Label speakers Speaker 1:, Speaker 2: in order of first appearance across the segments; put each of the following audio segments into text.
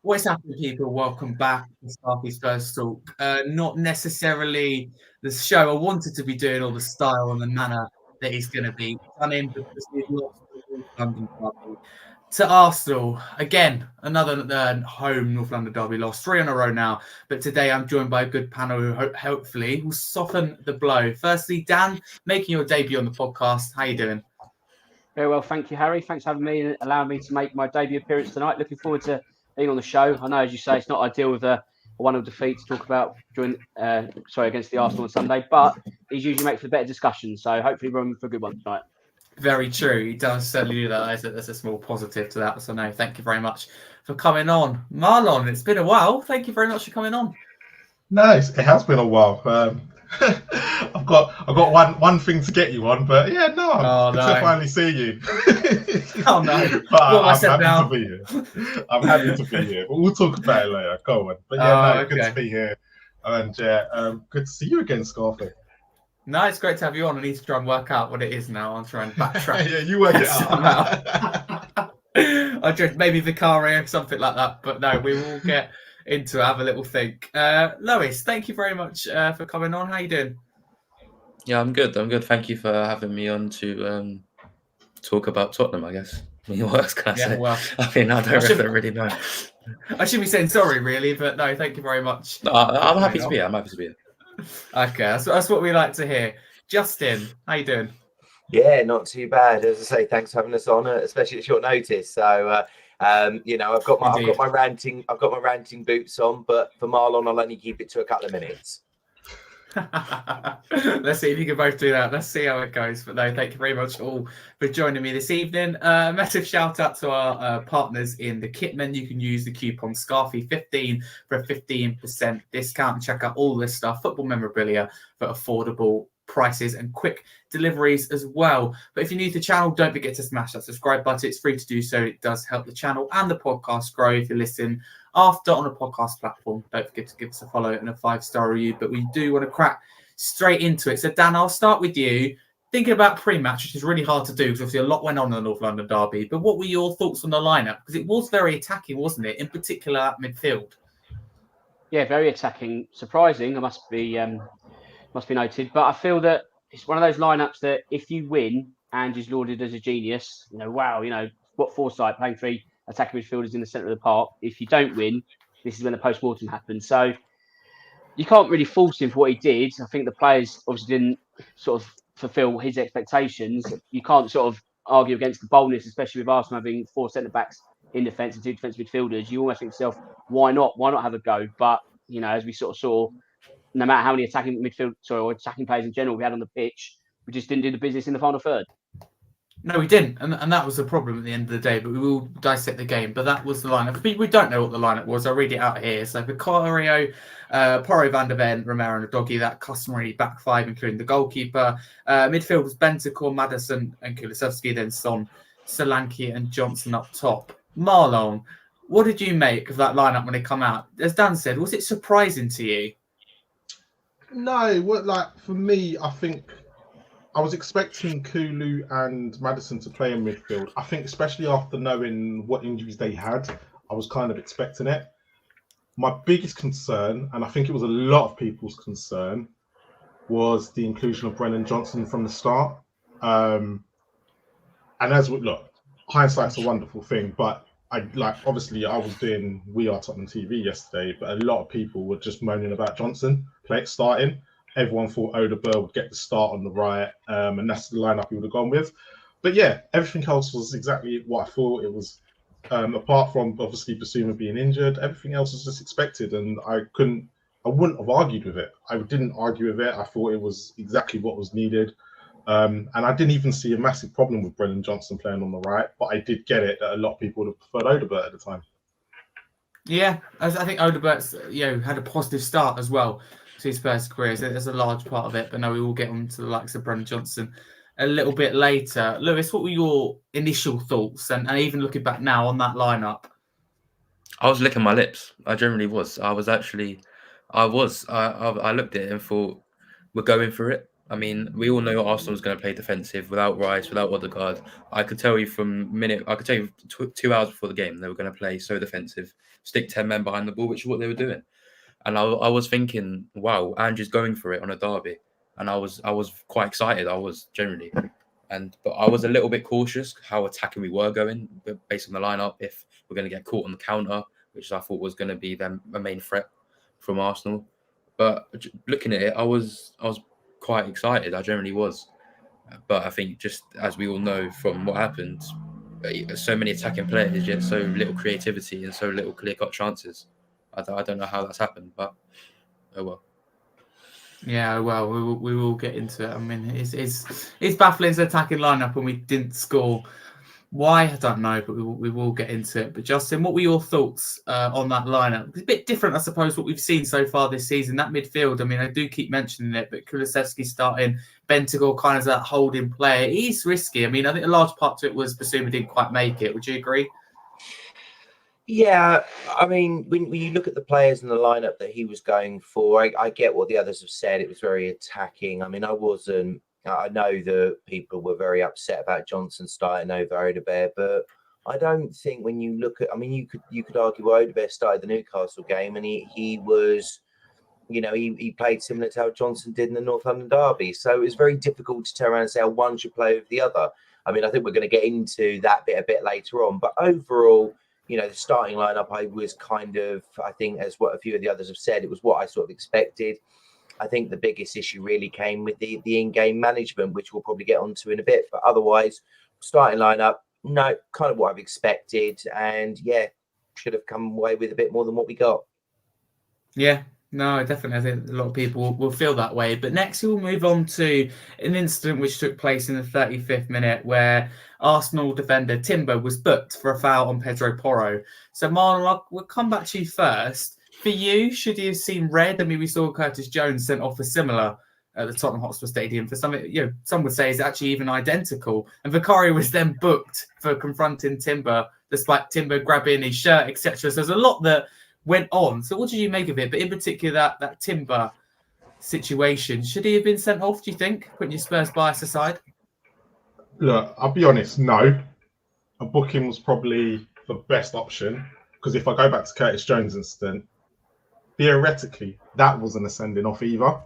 Speaker 1: What's happening, people? Welcome back to Sparky's Spurs Talk. Not necessarily the show I wanted to be doing, or the style and the manner that he's going to be done in, because we've lost the North London derby to Arsenal. Again, another home North London derby loss, 3 in a row now. But today I'm joined by a good panel who hopefully will soften the blow. Firstly, Dan, making your debut on the podcast. How you doing?
Speaker 2: Very well, thank you, Harry. Thanks for having me and allowing me to make my debut appearance tonight. Looking forward to being on the show. I know, as you say, it's not ideal with a 1-0 defeat to talk about against the Arsenal on Sunday, but these usually make for better discussions. So hopefully we're in for a good one tonight.
Speaker 1: Very true. He does certainly do that. There's a small positive to that. So no, thank you very much for coming on. Marlon, it's been a while. Thank you very much for coming on.
Speaker 3: Nice. It has been a while. I've got one thing to get you on, but yeah, no, good to finally see you.
Speaker 1: Oh no!
Speaker 3: But I'm happy to be here. I'm happy to be here. But we'll talk about it later. Go on. But yeah, good to be here, and good to see you again, Scarface.
Speaker 1: No, it's great to have you on. I need to try and work out what it is now. I'll try and backtrack.
Speaker 3: Yeah, you work it out.
Speaker 1: I just maybe Vicario, something like that. But no, we will get into it, have a little think. Lois, thank you very much for coming on. How you doing?
Speaker 4: Yeah, I'm good. Thank you for having me on to talk about Tottenham, I guess. What else can I say?
Speaker 1: Well,
Speaker 4: I mean, I don't really know.
Speaker 1: I should be saying sorry, really, but no, thank you very much.
Speaker 4: No, I'm happy to be here.
Speaker 1: Okay, that's what we like to hear. Justin, how you doing?
Speaker 5: Yeah, not too bad. As I say, thanks for having us on, especially at short notice. So, I've got my ranting boots on, but for Marlon, I'll only keep it to a couple of minutes.
Speaker 1: Let's see if you can both do that. Let's see how it goes. But no, thank you very much all for joining me this evening. Massive shout out to our partners in the Kitman. You can use the coupon SCARFY15 for a 15% discount and check out all this stuff, football memorabilia for affordable prices and quick deliveries as well. But if you're new to the channel, don't forget to smash that subscribe button. It's free to do so. It does help the channel and the podcast grow. If you're listening after on a podcast platform, don't forget to give us a follow and a 5-star review. But we do want to crack straight into it. So Dan, I'll start with you. Thinking about pre-match, which is really hard to do because obviously a lot went on in the North London derby. But what were your thoughts on the lineup? Because it was very attacking, wasn't it? In particular at midfield.
Speaker 2: Yeah, very attacking. Surprising, it must be noted. But I feel that it's one of those lineups that if you win, Ange is lauded as a genius. Wow, what foresight, playing 3 attacking midfielders in the centre of the park. If you don't win, this is when the post-mortem happens. So you can't really fault him for what he did. I think the players obviously didn't sort of fulfil his expectations. You can't sort of argue against the boldness, especially with Arsenal having 4 centre-backs in defence and 2 defensive midfielders. You almost think to yourself, why not? Why not have a go? But, as we sort of saw, no matter how many attacking players in general we had on the pitch, we just didn't do the business in the final third.
Speaker 1: No, we didn't, and that was the problem at the end of the day. But we will dissect the game. But that was the lineup. We don't know what the lineup was. I'll read it out here. So Vicario, Porro, Van der Ven, Romero, and Udogie. That customary back 5, including the goalkeeper. Midfield was Bentancur, Maddison, and Kulusevski. Then Son, Solanke, and Johnson up top. Marlon, what did you make of that lineup when it come out? As Dan said, was it surprising to you?
Speaker 3: No, for me, I think I was expecting Kulu and Maddison to play in midfield. I think especially after knowing what injuries they had, I was kind of expecting it. My biggest concern, and I think it was a lot of people's concern, was the inclusion of Brennan Johnson from the start. And hindsight's a wonderful thing, but obviously I was doing We Are Tottenham TV yesterday, but a lot of people were just moaning about Johnson starting. Everyone thought Odegaard would get the start on the right, and that's the lineup he would have gone with. But yeah, everything else was exactly what I thought. It was, apart from obviously Basuma being injured, everything else was just expected, and I wouldn't have argued with it. I didn't argue with it. I thought it was exactly what was needed. And I didn't even see a massive problem with Brennan Johnson playing on the right, but I did get it that a lot of people would have preferred Odegaard at the time.
Speaker 1: Yeah, I think Odegaard's had a positive start as well to his first career. So there's a large part of it, but no, we will get on to the likes of Brennan Johnson a little bit later. Lewis, what were your initial thoughts, and even looking back now on that lineup?
Speaker 4: I was licking my lips. I generally was. I looked at it and thought, were going for it. I mean, we all know Arsenal was going to play defensive without Rice, without Odegaard. I could tell you 2 hours before the game, they were going to play so defensive, stick 10 men behind the ball, which is what they were doing. And I was thinking, wow, Ange's going for it on a derby. And I was quite excited. I was generally. But I was a little bit cautious how attacking we were going based on the lineup. If we're going to get caught on the counter, which I thought was going to be a main threat from Arsenal. But looking at it, I was quite excited. I generally was. But I think just as we all know from what happened, so many attacking players, yet so little creativity and so little clear-cut chances. I don't know how that's happened, but oh well.
Speaker 1: Yeah, well, we will get into it. I mean, it's baffling the attacking lineup when we didn't score. Why, I don't know, but we will get into it. But Justin, what were your thoughts on that lineup? It's a bit different, I suppose, what we've seen so far this season. That midfield, I mean, I do keep mentioning it, but Kulusevski starting, Bentancur kind of that holding player. He's risky. I mean, I think a large part to it was Basuma didn't quite make it. Would you agree?
Speaker 5: Yeah, I mean, when you look at the players in the lineup that he was going for, I get what the others have said. It was very attacking. I mean, I know that people were very upset about Johnson starting over Odegaard, but I don't think when you look at, I mean, you could argue Odegaard started the Newcastle game and he was, you know, he played similar to how Johnson did in the North London derby. So it was very difficult to turn around and say how one should play over the other. I mean, I think we're going to get into that bit a bit later on, but overall, you know, the starting lineup, I was kind of, I think, as what a few of the others have said, it was what I sort of expected. I think the biggest issue really came with the in-game management, which we'll probably get onto in a bit. But otherwise, starting lineup, no, kind of what I've expected. And yeah, should have come away with a bit more than what we got.
Speaker 1: Yeah. No, definitely. I think a lot of people will feel that way. But next, we'll move on to an incident which took place in the 35th minute where Arsenal defender Timber was booked for a foul on Pedro Porro. So, Marlon, we'll come back to you first. For you, should he have seen red? I mean, we saw Curtis Jones sent off a similar at the Tottenham Hotspur Stadium. For some, some would say it's actually even identical. And Vicario was then booked for confronting Timber, despite Timber grabbing his shirt, etc. So there's a lot that went on. So what did you make of it? But in particular, that Timber situation, should he have been sent off, do you think, putting your Spurs bias aside?
Speaker 3: Look, I'll be honest, no. A booking was probably the best option because if I go back to Curtis Jones' incident, theoretically, that wasn't a sending off either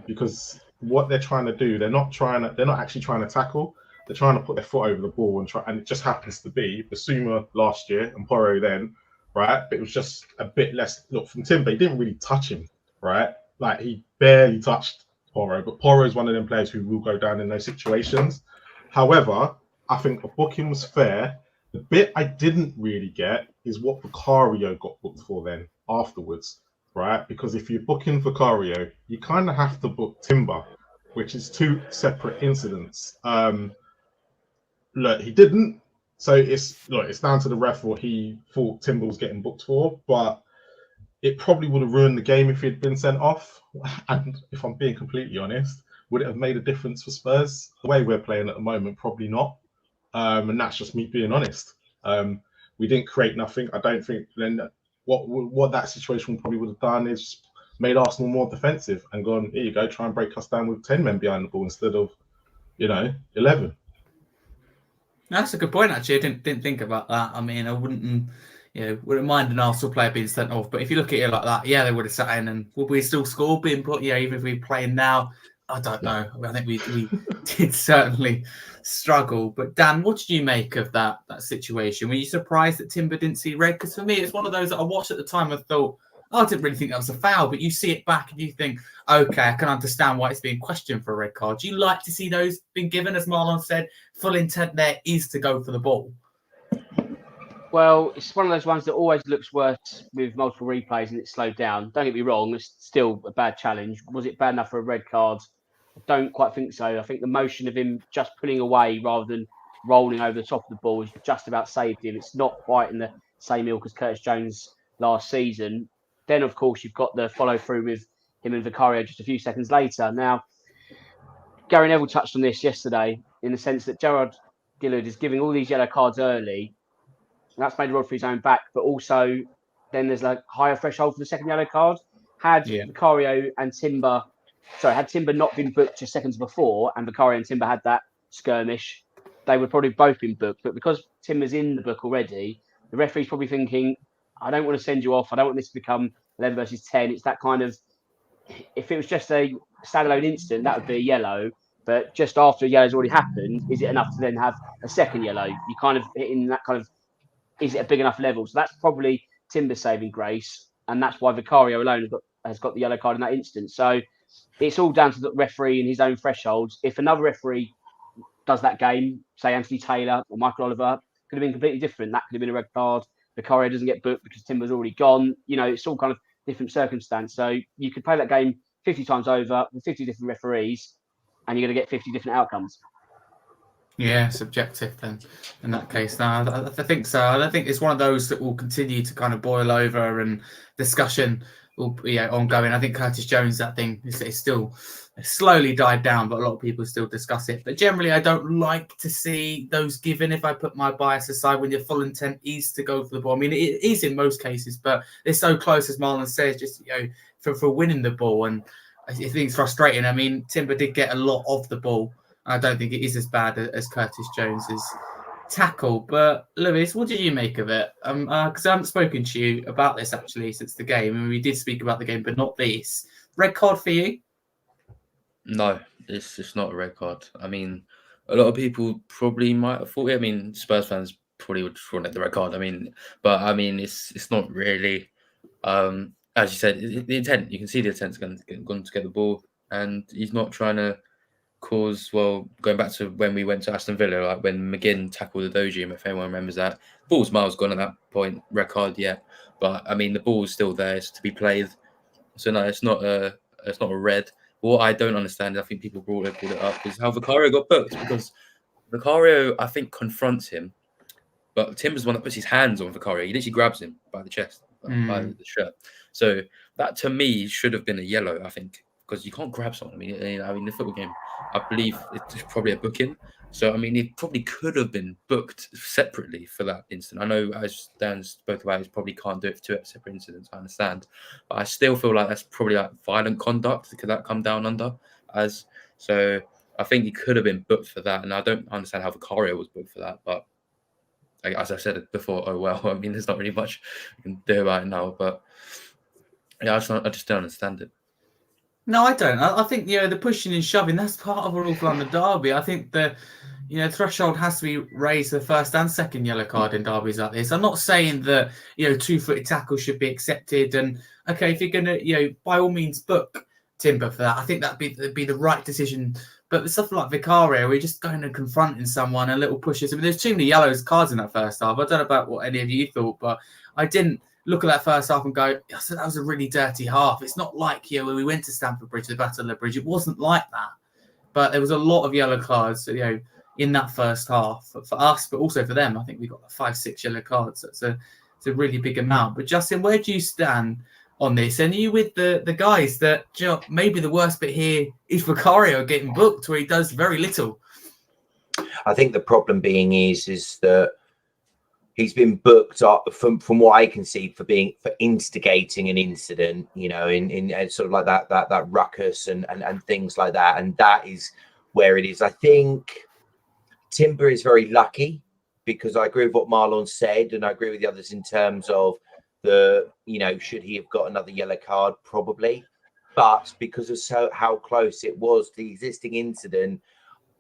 Speaker 3: because what they're trying to do, they're not actually trying to tackle. They're trying to put their foot over the ball and it just happens to be Basuma last year and Porro then, right? But it was just a bit less. Look, from Timber, he didn't really touch him, right? Like he barely touched Porro, but Porro is one of them players who will go down in those situations. However, I think a booking was fair. The bit I didn't really get is what Vicario got booked for then afterwards, right? Because if you're booking Vicario, you kind of have to book Timber, which is two separate incidents. Look, he didn't. So it's down to the ref what he thought Timber was getting booked for, but it probably would have ruined the game if he'd been sent off. And if I'm being completely honest, would it have made a difference for Spurs? The way we're playing at the moment, probably not. And that's just me being honest. We didn't create nothing. I don't think then what that situation probably would have done is made Arsenal more defensive and gone, here you go, try and break us down with 10 men behind the ball instead of, 11.
Speaker 1: That's a good point, actually. I didn't think about that. I mean, I wouldn't mind an Arsenal player being sent off. But if you look at it like that, yeah, they would have sat in and would we still score being put? Yeah, even if we're playing now, I don't know. I think we did certainly struggle. But Dan, what did you make of that situation? Were you surprised that Timber didn't see red? Because for me, it's one of those that I watched at the time. I thought, I didn't really think that was a foul. But you see it back and you think, okay, I can understand why it's being questioned for a red card. Do you like to see those being given? As Marlon said, full intent there is to go for the ball.
Speaker 2: Well, it's one of those ones that always looks worse with multiple replays and it's slowed down. Don't get me wrong, it's still a bad challenge. Was it bad enough for a red card? I don't quite think so. I think the motion of him just pulling away rather than rolling over the top of the ball is just about saved him. It's not quite in the same ilk as Curtis Jones last season. Then, of course, you've got the follow-through with him and Vicario just a few seconds later. Now, Gary Neville touched on this yesterday in the sense that Gerard Gillard is giving all these yellow cards early. And that's made a rod for his own back, but also then there's a higher threshold for the second yellow card. Had Vicario and Timber Timber not been booked just seconds before, and Vicario and Timber had that skirmish, they would probably both been booked. But because Timber's in the book already, the referee's probably thinking, I don't want to send you off. I don't want this to become 11 versus 10. It's that kind of, if it was just a standalone incident, that would be a yellow. But just after a yellow's already happened, is it enough to then have a second yellow? You kind of hitting that kind of, is it a big enough level? So that's probably Timber's saving grace. And that's why Vicario alone has got the yellow card in that instance. So it's all down to the referee and his own thresholds. If another referee does that game, say Anthony Taylor or Michael Oliver, could have been completely different. That could have been a red card. Vicario doesn't get booked because Timber's already gone. It's all kind of different circumstance. So you could play that game 50 times over with 50 different referees, and you're going to get 50 different outcomes.
Speaker 1: Yeah, subjective then in that case. No, I think so. I think it's one of those that will continue to kind of boil over, and discussion will be ongoing. I think Curtis Jones, that thing is still slowly died down, but a lot of people still discuss it. But generally, I don't like to see those given. If I put my bias aside, when your full intent is to go for the ball, I mean, it is in most cases, but they're so close, as Marlon says, just for winning the ball, and I think it's frustrating. I mean, Timber did get a lot of the ball. I don't think it is as bad as Curtis Jones's tackle. But Lewis, what did you make of it? Because I haven't spoken to you about this actually since the game, and we did speak about the game, but not this. Red card for you?
Speaker 4: No, it's just not a red card. I mean, a lot of people probably might have thought. I mean, Spurs fans probably would have at the red card. I mean, it's not really. As you said, the intent. You can see the intent's going to get the ball, and he's not trying to cause. Well, going back to when we went to Aston Villa, like when McGinn tackled the Doji, if anyone remembers that, ball's miles gone at that point. Red card, yeah, but I mean the ball's still there. It's to be played. So no, it's not a red. What I don't understand, I think people brought it up, is how Vicario got booked, because Vicario, I think, confronts him, but Timber's the one that puts his hands on Vicario. He literally grabs him by the chest, by the shirt. So that to me should have been a yellow, I think, because you can't grab someone. I mean, the football game, I believe it's probably a booking. So I mean, it probably could have been booked separately for that incident. I know, as Dan spoke about, he probably can't do it for two separate incidents. I understand, but I still feel like that's probably like violent conduct. Could that come down under as? So I think he could have been booked for that, and I don't understand how Vicario was booked for that. But as I said before, oh well. I mean, there's not really much you can do about it now. But yeah, I just don't understand it.
Speaker 1: No, I don't. I think the pushing and shoving, that's part of an North London derby. I think the threshold has to be raised for the first and second yellow card in derbies like this. I'm not saying that 2-footed tackle should be accepted, and okay, if you're gonna by all means book Timber for that, I think that'd be the right decision. But the stuff like Vicario, we're just going and confronting someone, and little pushes. I mean, there's too many yellow cards in that first half. I don't know about what any of you thought, but I didn't look at that first half and go, I said that was a really dirty half. It's not like when we went to Stamford Bridge, the Battle of the Bridge, it wasn't like that. But there was a lot of yellow cards, in that first half for us, but also for them. I think we got 5-6 yellow cards. So it's a really big amount. But Justin, where do you stand on this? And are you with the guys that maybe the worst bit here is Vicario getting booked, where he does very little?
Speaker 5: I think the problem being is that he's been booked up from what I can see for instigating an incident, in sort of like that ruckus and things like that. And that is where it is. I think Timber is very lucky, because I agree with what Marlon said, and I agree with the others in terms of should he have got another yellow card? Probably. But because of how close it was, the existing incident,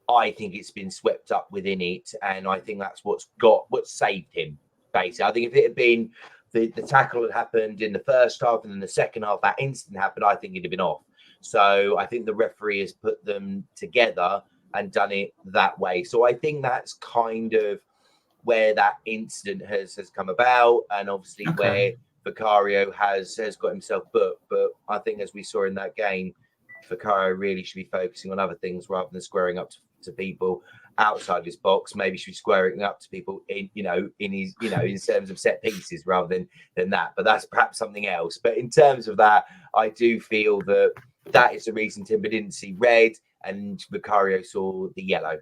Speaker 5: I think it's been swept up within it, and I think that's what saved him. Basically, I think if it had been the tackle that happened in the first half and then the second half, that incident happened, I think he'd have been off. So I think the referee has put them together and done it that way. So I think that's kind of where that incident has come about, and obviously where Vicario has got himself booked. But I think, as we saw in that game, Vicario really should be focusing on other things rather than squaring up to people outside his box. Maybe should be squaring up to people in his in terms of set pieces rather than that. But that's perhaps something else. But in terms of that, I do feel that is the reason Timber didn't see red and Vicario saw the yellow.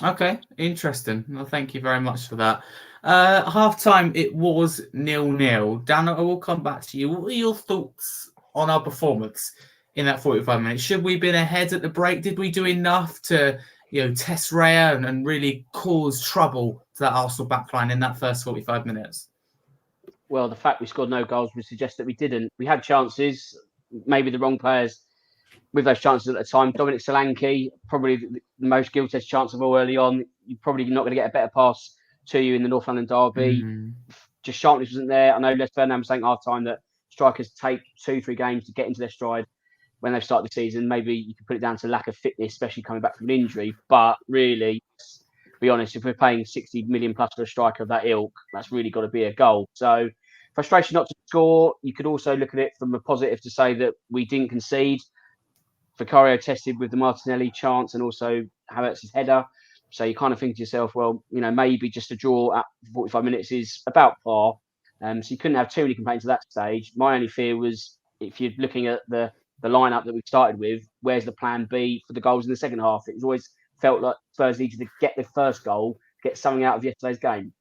Speaker 1: Okay, interesting. Well, thank you very much for that. Half time, it was 0-0. Dan, I will come back to you. What were your thoughts on our performance in that 45 minutes? Should we have been ahead at the break? Did we do enough to, test Raya and really cause trouble to that Arsenal backline in that first 45 minutes?
Speaker 2: Well, the fact we scored no goals would suggest that we didn't. We had chances, maybe the wrong players with those chances at the time. Dominic Solanke, probably the most guilty chance of all early on. You're probably not going to get a better pass to you in the North London derby. Just sharpness wasn't there. I know Les Ferdinand was saying half time that strikers take 2-3 games to get into their stride when they start the season. Maybe you can put it down to lack of fitness, especially coming back from an injury. But really, to be honest, if we're paying 60 million plus for a striker of that ilk, that's really got to be a goal. So frustration not to score. You could also look at it from a positive to say that we didn't concede. Vicario tested with the Martinelli chance and also Havertz's header. So you kind of think to yourself, well, maybe just a draw at 45 minutes is about par. So you couldn't have too many complaints at that stage. My only fear was if you're looking at the lineup that we started with, where's the plan B for the goals in the second half? It was always felt like Spurs needed to get the first goal, get something out of yesterday's game.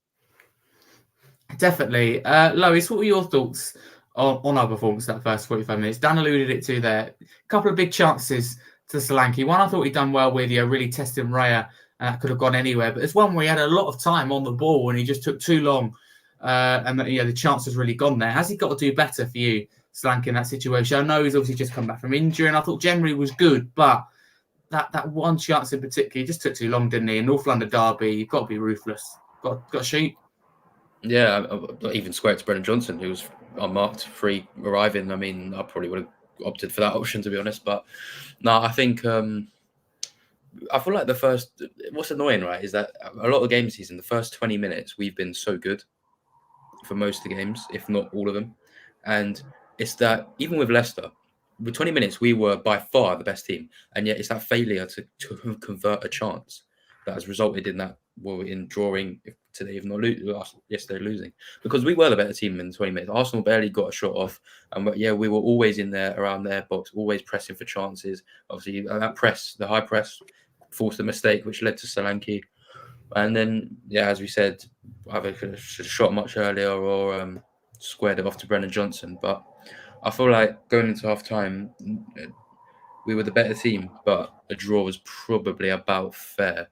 Speaker 1: Definitely. Lois, what were your thoughts on our performance that first 45 minutes? Dan alluded it to there. A couple of big chances to Solanke. One I thought he'd done well with, really testing Raya, and that could have gone anywhere. But there's one where he had a lot of time on the ball and he just took too long. And the chance has really gone there. Has he got to do better for you, Solanke, in that situation? I know he's obviously just come back from injury, and I thought generally was good, but that one chance in particular, he just took too long, didn't he? In North London derby, you've got to be ruthless. Got to shoot.
Speaker 4: Yeah, even square to Brennan Johnson, who was unmarked, free arriving. I mean, I probably would have opted for that option, to be honest. But no, I think I feel like what's annoying, right, is that a lot of the game season, the first 20 minutes, we've been so good for most of the games, if not all of them. And it's that even with Leicester, with 20 minutes, we were by far the best team. And yet it's that failure to convert a chance that has resulted in that, in drawing today, if not yesterday losing. Because we were the better team in 20 minutes. Arsenal barely got a shot off. And we were always in there, around their box, always pressing for chances. Obviously, that press, the high press, forced a mistake, which led to Solanke. And then, as we said, either should have shot much earlier or squared it off to Brennan Johnson. But I feel like going into half time, we were the better team, but a draw was probably about fair.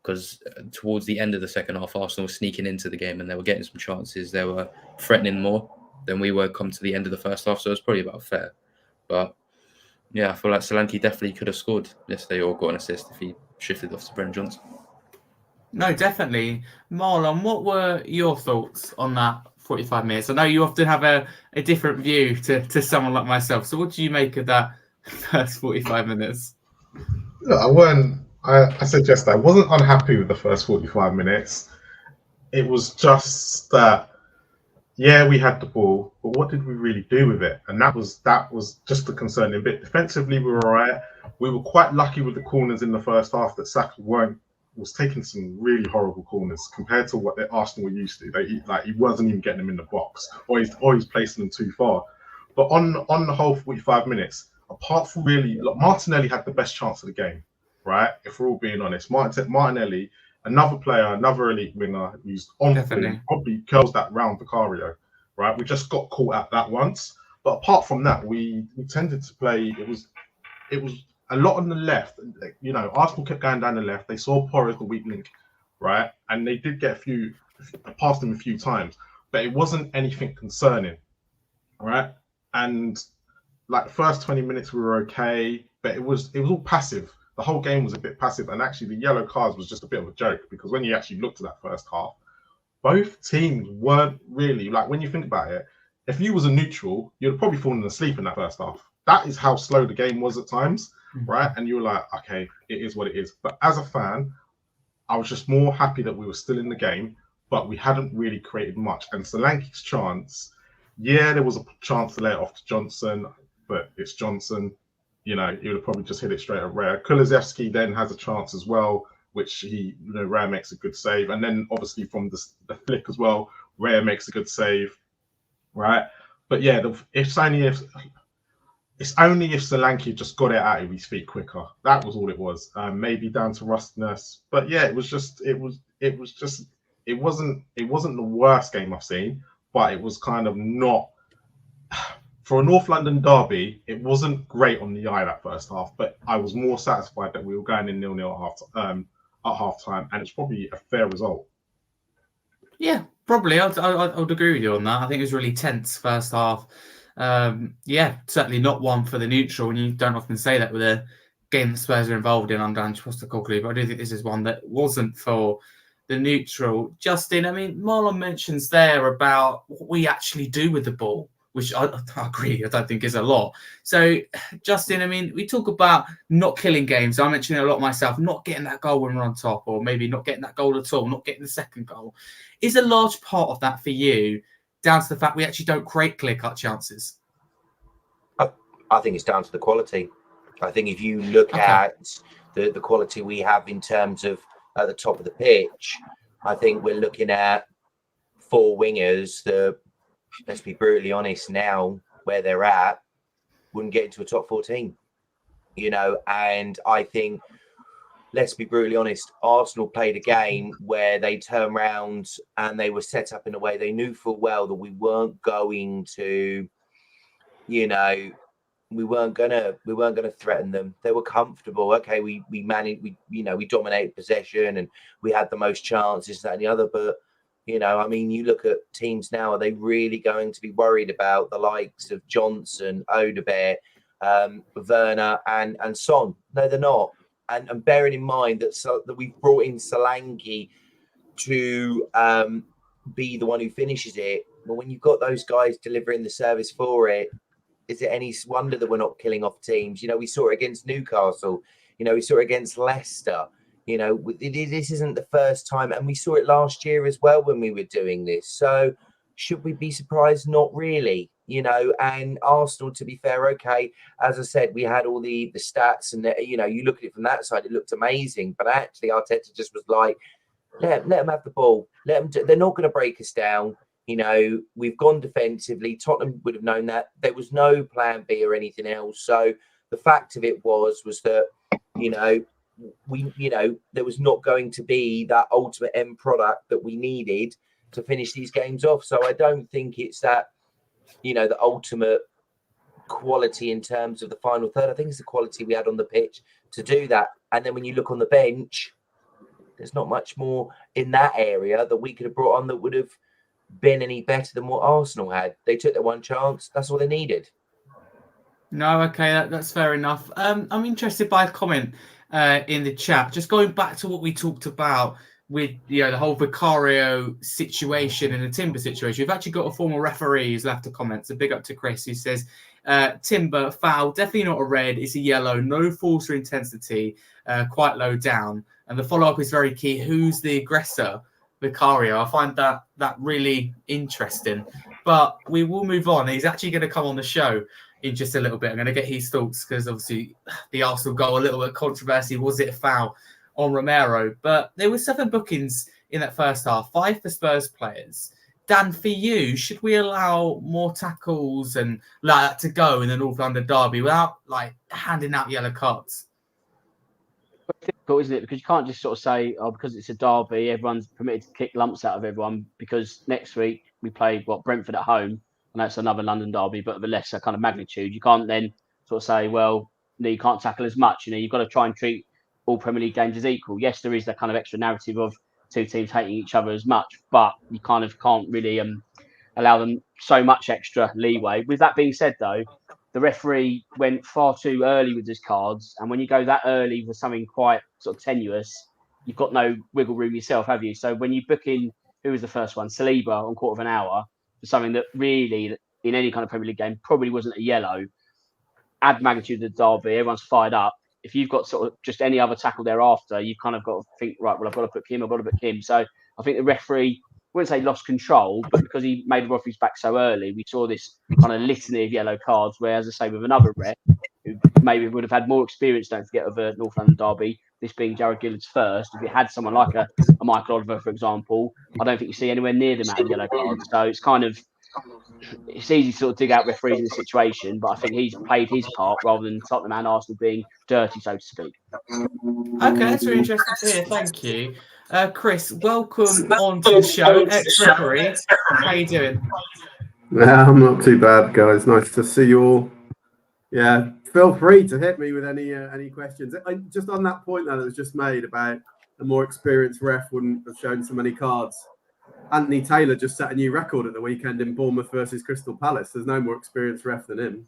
Speaker 4: Because towards the end of the second half, Arsenal was sneaking into the game and they were getting some chances. They were threatening more than we were come to the end of the first half. So it was probably about fair. But I feel like Solanke definitely could have scored yesterday or got an assist if he shifted off to Brennan Johnson. No,
Speaker 1: definitely. Marlon, what were your thoughts on that 45 minutes? I know you often have a different view to someone like myself. So what do you make of that first 45 minutes?
Speaker 3: Look, I suggest I wasn't unhappy with the first 45 minutes. It was just that, we had the ball, but what did we really do with it? And that was just the concerning bit. Defensively, we were all right. We were quite lucky with the corners in the first half that Saka was taking some really horrible corners compared to what the Arsenal were used to. He wasn't even getting them in the box, or he's placing them too far. But on the whole 45 minutes, apart from Martinelli had the best chance of the game. Right, if we're all being honest, Martinelli, another player, another elite winger who's on form, probably curls that round Vicario. Right, we just got caught at that once. But apart from that, we tended to play. It was a lot on the left. Arsenal kept going down the left. They saw Porro as the weak link, right, and they did get past him a few times, but it wasn't anything concerning, right. And like the first 20 minutes, we were okay, but it was all passive. The whole game was a bit passive, and actually the yellow cards was just a bit of a joke because when you actually looked at that first half, both teams weren't really, when you think about it, if you was a neutral, you'd have probably fallen asleep in that first half. That is how slow the game was at times, right? And you were like, okay, it is what it is. But as a fan, I was just more happy that we were still in the game, but we hadn't really created much. And Solanke's chance, there was a chance to lay it off to Johnson, but it's Johnson. He would have probably just hit it straight at Raya. Kulusevski then has a chance as well, which Raya makes a good save. And then obviously from the flick as well, Raya makes a good save, right? But it's only if Solanke just got it out of his feet quicker. That was all it was. Maybe down to rustiness. But it wasn't the worst game I've seen, but it was kind of not. for a North London derby, it wasn't great on the eye that first half, but I was more satisfied that we were going in 0-0 at half time, and it's probably a fair result.
Speaker 1: Yeah, probably. I'd agree with you on that. I think it was really tense first half. Yeah, certainly not one for the neutral, and you don't often say that with a game the Spurs are involved in under Ange Postecoglou, but I do think this is one that wasn't for the neutral. Justin, I mean, Marlon mentions there about what we actually do with the ball, which I agree, I don't think is a lot. So, Justin, I mean, we talk about not killing games. I mentioned it a lot myself, not getting that goal when we're on top, or maybe not getting that goal at all, not getting the second goal. Is a large part of that for you down to the fact we actually don't create clear-cut chances?
Speaker 5: I think it's down to the quality. I think if you look at the quality we have in terms of at the top of the pitch, I think we're looking at 4 wingers that, let's be brutally honest now, where they're at, wouldn't get into a top 14. And I think, let's be brutally honest, Arsenal played a game where they turned around and they were set up in a way they knew full well that we weren't going to, we weren't gonna threaten them. They were comfortable. Okay, we managed, we dominated possession and we had the most chances, that and the other. But I mean, you look at teams now, are they really going to be worried about the likes of Johnson, Odegaard, Werner and Son? No, they're not. And bearing in mind that we've brought in Solanke to be the one who finishes it. But when you've got those guys delivering the service for it, is it any wonder that we're not killing off teams? We saw it against Newcastle. We saw it against Leicester. This isn't the first time. And we saw it last year as well when we were doing this. So should we be surprised? Not really. And Arsenal, to be fair, okay, as I said, we had all the stats and, you look at it from that side, it looked amazing. But actually, Arteta just was like, let them have the ball. They're not going to break us down. We've gone defensively. Tottenham would have known that. There was no plan B or anything else. So the fact of it was that, there was not going to be that ultimate end product that we needed to finish these games off. So I don't think it's that, the ultimate quality in terms of the final third. I think it's the quality we had on the pitch to do that. And then when you look on the bench, there's not much more in that area that we could have brought on that would have been any better than what Arsenal had. They took their one chance. That's all they needed.
Speaker 1: No, okay, that's fair enough. I'm interested by a comment in the chat. Just going back to what we talked about with the whole Vicario situation and the Timber situation. We've actually got a former referee who's left a comment. So big up to Chris, who says, Timber, foul, definitely not a red. It's a yellow, no force or intensity, quite low down. And the follow-up is very key. Who's the aggressor? Vicario. I find that really interesting. But we will move on. He's actually going to come on the show in just a little bit. I'm going to get his thoughts because obviously the Arsenal goal, a little bit of controversy. Was it a foul on Romero? But there were 7 bookings in that first half, 5 for Spurs players. Dan, for you, should we allow more tackles and like that to go in the North London derby without handing out yellow cards?
Speaker 2: Difficult, isn't it? Because you can't just sort of say, because it's a derby, everyone's permitted to kick lumps out of everyone. Because next week we play Brentford at home, and that's another London derby, but of a lesser kind of magnitude. You can't then sort of say, well, no, you can't tackle as much. You've got to try and treat all Premier League games as equal. Yes, there is that kind of extra narrative of 2 teams hating each other as much, but you kind of can't really allow them so much extra leeway. With that being said, though, the referee went far too early with his cards. And when you go that early for something quite sort of tenuous, you've got no wiggle room yourself, have you? So when you book in, who was the first one? Saliba on quarter of an hour for something that really, in any kind of Premier League game, probably wasn't a yellow. Add magnitude of the derby, everyone's fired up. If you've got sort of just any other tackle thereafter, you've kind of got to think, right, well, I've got to book him. So I think the referee, I wouldn't say lost control, but because he made the referees back so early, we saw this kind of litany of yellow cards, where, as I say, with another ref, who maybe would have had more experience, don't forget, of a North London derby, this being Jared Gillard's first, if you had someone like a Michael Oliver, for example, I don't think you see anywhere near the amount of yellow cards. So it's kind of, it's easy to sort of dig out referees in the situation, but I think he's played his part rather than Tottenham and Arsenal being dirty, so to speak.
Speaker 1: Okay, that's really interesting to hear. Thank you. Chris, welcome on to the show. Ex-referee. How you doing?
Speaker 6: Yeah, I'm not too bad, guys. Nice to see you all. Yeah, feel free to hit me with any questions. Just on that point that was just made about a more experienced ref wouldn't have shown so many cards. Anthony Taylor just set a new record at the weekend in Bournemouth versus Crystal Palace. There's no more experienced ref than him.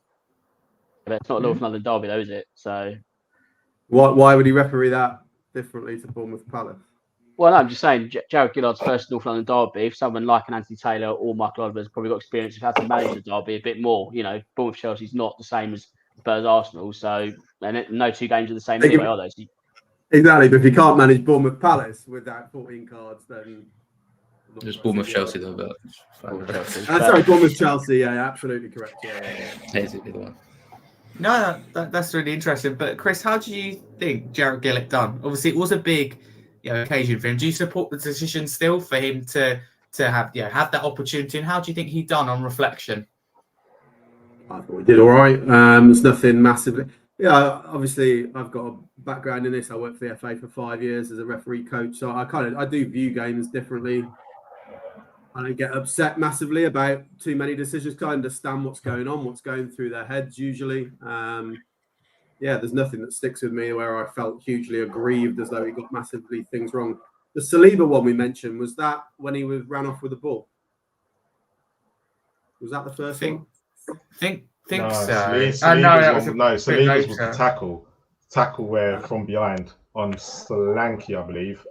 Speaker 2: But it's not North London derby, though, is it? So
Speaker 6: why would he referee that differently to Bournemouth Palace?
Speaker 2: Well, no, I'm just saying, Jared Gillard's first North London derby. If someone like an Anthony Taylor or Michael Oliver's probably got experience of how to manage the derby a bit more. Bournemouth Chelsea's not the same as Spurs Arsenal, so and no two games are the same anyway, are they? So,
Speaker 6: exactly, but if you can't manage Bournemouth Palace without 14 cards, then
Speaker 4: just Bournemouth Chelsea though. But
Speaker 6: sorry, Bournemouth Chelsea. Yeah, absolutely correct. Yeah.
Speaker 4: Basically the one.
Speaker 1: No, that's really interesting. But Chris, how do you think Jared Gillett done? Obviously, it was a big occasion for him. Do you support the decision still for him to have that opportunity? And how do you think he done on reflection?
Speaker 6: I thought he did all right. There's nothing massively. Yeah, obviously I've got a background in this. I worked for the FA for 5 years as a referee coach, so I do view games differently. I don't get upset massively about too many decisions. I understand what's going on, what's going through their heads usually. There's nothing that sticks with me where I felt hugely aggrieved as though he got massively things wrong. The Saliba one we mentioned, was that when he ran off with the ball? Was that the first one?
Speaker 1: Think
Speaker 3: no,
Speaker 1: so.
Speaker 3: Saliba's was the tackle where from behind on Solanke, I believe.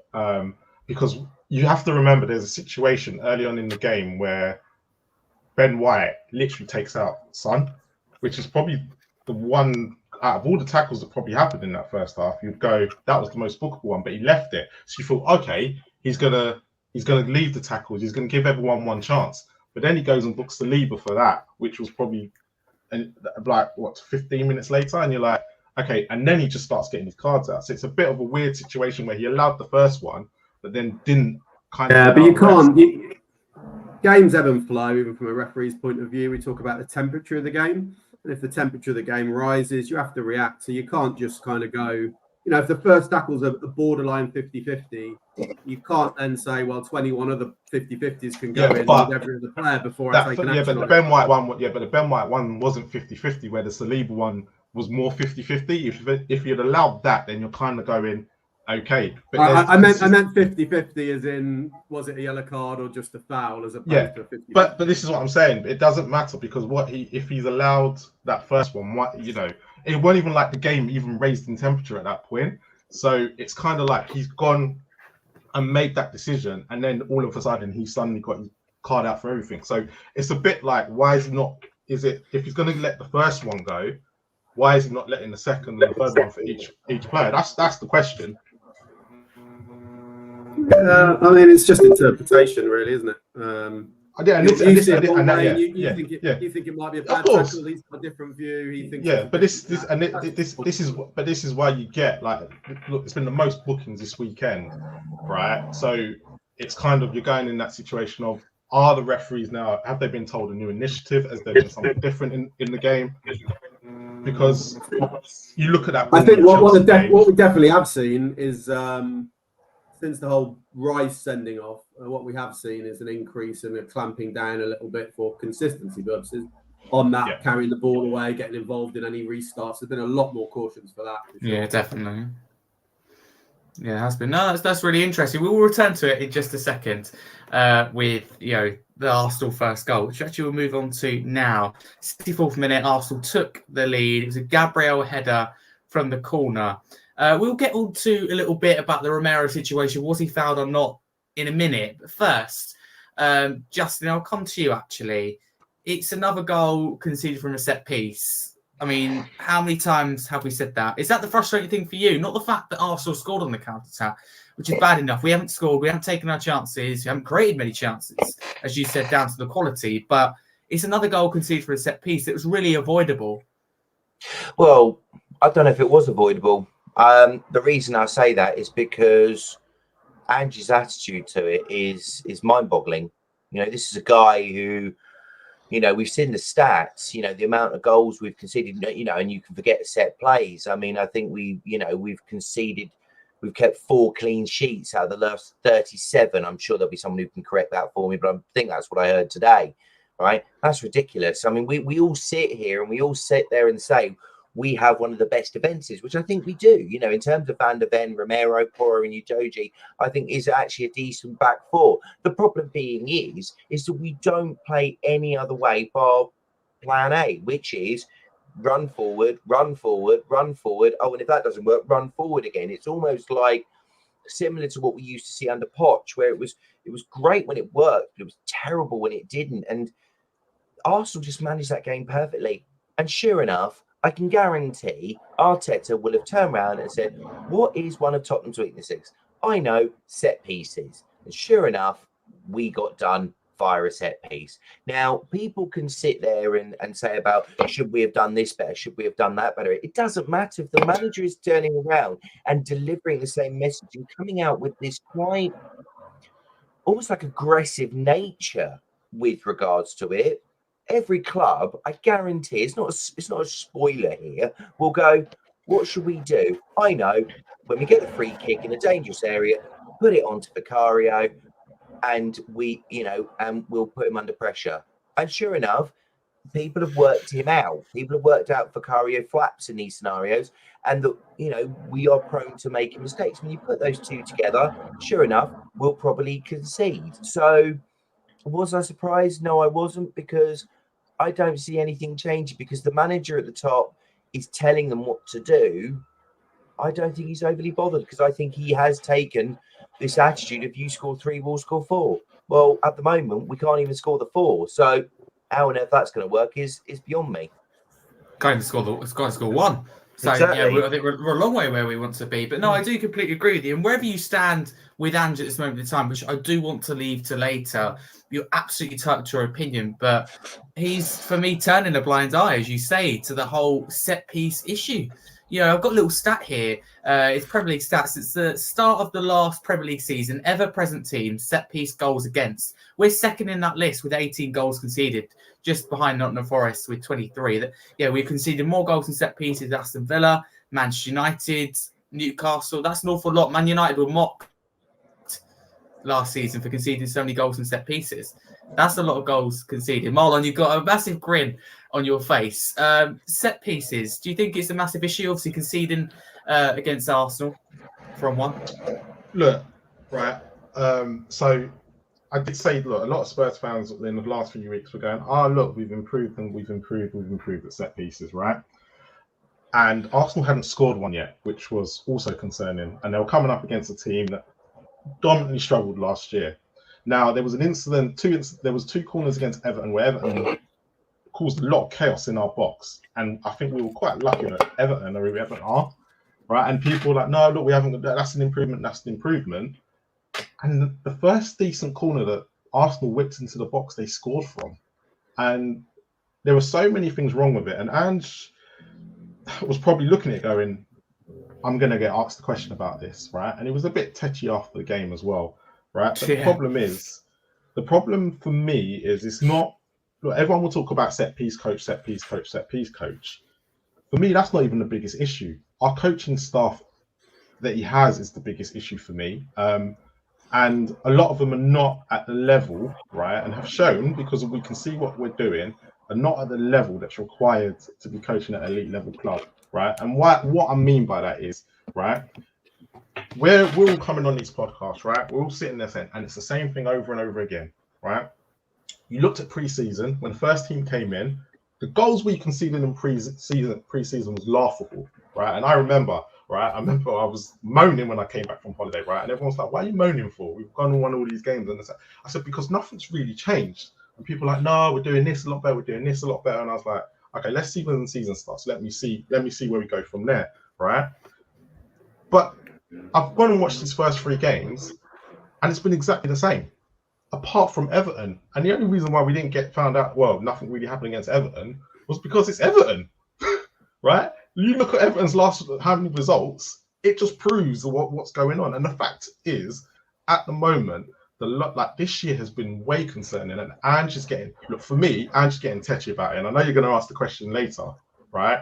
Speaker 3: Because you have to remember there's a situation early on in the game where Ben White literally takes out Son, which is probably the one out of all the tackles that probably happened in that first half. You'd go, that was the most bookable one, but he left it. So you thought, okay, he's gonna leave the tackles, he's gonna give everyone one chance. But then he goes and books Saliba for that, which was probably 15 minutes later, and you're like, okay, and then he just starts getting his cards out. So it's a bit of a weird situation where he allowed the first one, but then didn't kind of.
Speaker 6: Yeah, but you can't. Games ebb and flow, even from a referee's point of view. We talk about the temperature of the game, and if the temperature of the game rises, you have to react. So you can't just kind of go. If the first tackle's a borderline 50-50, you can't then say, well, 21 of the 50-50s can go in with every other player before I take an action.
Speaker 3: But the Ben White one wasn't 50-50, where the Saliba one was more 50-50. If you'd allowed that, then you're kind of going, okay. But I meant
Speaker 6: 50-50 as in, was it a yellow card or just a foul as opposed to a 50-50?
Speaker 3: But this is what I'm saying. It doesn't matter because if he's allowed that first one, it wasn't even like the game even raised in temperature at that point. So it's kind of like he's gone and made that decision, and then all of a sudden he suddenly got his card out for everything. So it's a bit like, why is he not? Is it if he's going to let the first one go, why is he not letting the second and the third one for each player? That's the question.
Speaker 6: It's just interpretation, really, isn't it?
Speaker 3: You think
Speaker 6: it might be a bad tackle. He's got a different view. He thinks.
Speaker 3: Yeah, but this is why you get look. It's been the most bookings this weekend, right? So it's kind of you're going in that situation of, are the referees now, have they been told a new initiative? Has there been something different in the game? Because you look at that.
Speaker 6: I think what we definitely have seen is since the whole Rice sending off, what we have seen is an increase and a clamping down a little bit for consistency purposes on that, carrying the ball away, getting involved in any restarts. There's been a lot more cautions for that. For sure.
Speaker 1: Yeah, definitely. Yeah, it has been. No, that's really interesting. We will return to it in just a second with the Arsenal first goal, which actually we'll move on to now. 64th minute, Arsenal took the lead. It was a Gabriel header from the corner. We'll get on to a little bit about the Romero situation. Was he fouled or not in a minute? But first, Justin, I'll come to you actually. It's another goal conceded from a set piece. I mean, how many times have we said that? Is that the frustrating thing for you? Not the fact that Arsenal scored on the counter-attack, which is bad enough. We haven't scored. We haven't taken our chances. We haven't created many chances, as you said, down to the quality. But it's another goal conceded for a set piece. It was really avoidable.
Speaker 5: Well, I don't know if it was avoidable. The reason I say that is because Ange's attitude to it is mind-boggling. This is a guy who, we've seen the stats, the amount of goals we've conceded, and you can forget set plays. I mean, I think we've kept 4 clean sheets out of the last 37. I'm sure there'll be someone who can correct that for me, but I think that's what I heard today. right? That's ridiculous. I mean, we all sit here and we all sit there and say we have one of the best defenses, which I think we do. You know, in terms of Van der Ven, Romero, Porro, and Udogie, I think is actually a decent back four. The problem being is that we don't play any other way bar plan A, which is run forward, run forward, run forward. Oh, and if that doesn't work, run forward again. It's almost like similar to what we used to see under Poch, where it was great when it worked, but it was terrible when it didn't. And Arsenal just managed that game perfectly. And sure enough, I can guarantee Arteta will have turned around and said, what is one of Tottenham's weaknesses? I know, set pieces. And sure enough, we got done via a set piece. Now, people can sit there and say about, should we have done this better? Should we have done that better? It doesn't matter if the manager is turning around and delivering the same message and coming out with this quite almost like aggressive nature with regards to it. Every club, I guarantee, it's not a spoiler here, will go, what should we do? I know, when we get the free kick in a dangerous area, put it onto Vicario, and we'll put him under pressure. And sure enough, people have worked him out. People have worked out Vicario flaps in these scenarios, and we are prone to making mistakes. When you put those two together, sure enough, we'll probably concede. So, was I surprised? No, I wasn't, because I don't see anything changing, because the manager at the top is telling them what to do. I don't think he's overly bothered, because I think he has taken this attitude of you score 3, we'll score 4. Well, at the moment, we can't even score the 4. So how on earth that's going to work is beyond me.
Speaker 1: Going to score 1. So
Speaker 5: Exactly.
Speaker 1: yeah, I think we're a long way where we want to be. But no, I do completely agree with you. And wherever you stand with Ange at this moment in time, which I do want to leave to later, you're absolutely entitled to your opinion. But he's, for me, turning a blind eye, as you say, to the whole set piece issue. I've got a little stat here. It's Premier League stats. It's the start of the last Premier League season. Ever-present team, set-piece goals against. We're second in that list with 18 goals conceded, just behind Nottingham Forest with 23. We've conceded more goals in set-pieces than Aston Villa, Manchester United, Newcastle. That's an awful lot. Man United were mocked last season for conceding so many goals in set-pieces. That's a lot of goals conceded. Marlon, you've got a massive grin on your face. Set pieces, do you think it's a massive issue, obviously conceding against Arsenal from 1?
Speaker 3: Look, right. So I did say, look, a lot of Spurs fans in the last few weeks were going, look, we've improved at set pieces, right? And Arsenal hadn't scored one yet, which was also concerning. And they were coming up against a team that dominantly struggled last year. Now, there was an incident, there was 2 corners against Everton where Everton caused a lot of chaos in our box. And I think we were quite lucky that Everton are who Everton are, right? And people were like, no, look, we haven't, that's an improvement. And the first decent corner that Arsenal whipped into the box, they scored from. And there were so many things wrong with it. And Ange was probably looking at it going, I'm going to get asked a question about this, right? And it was a bit tetchy after the game as well, right? But the problem for me is it's not, look, everyone will talk about set piece coach. For me, that's not even the biggest issue. Our coaching staff that he has is the biggest issue for me. And a lot of them are not at the level, right? And have shown, because we can see what we're doing, are not at the level that's required to be coaching at an elite level club, right? And what I mean by that is, right, we're all coming on these podcasts, right? We're all sitting there saying, and it's the same thing over and over again, right? You looked at pre-season, when the first team came in, the goals we conceded in pre-season was laughable, right? And I remember I was moaning when I came back from holiday, right? And everyone's like, why are you moaning for? We've gone and won all these games. And I said, because nothing's really changed. And people are like, no, we're doing this a lot better. And I was like, okay, let's see when the season starts. Let me see where we go from there, right? But I've gone and watched these first 3 games, and it's been exactly the same, apart from Everton. And the only reason why we didn't get found out, well, nothing really happened against Everton, was because it's Everton, right? You look at Everton's last how many results, it just proves what's going on. And the fact is, at the moment, this year has been way concerning. And Ange is getting tetchy about it. And I know you're going to ask the question later, right?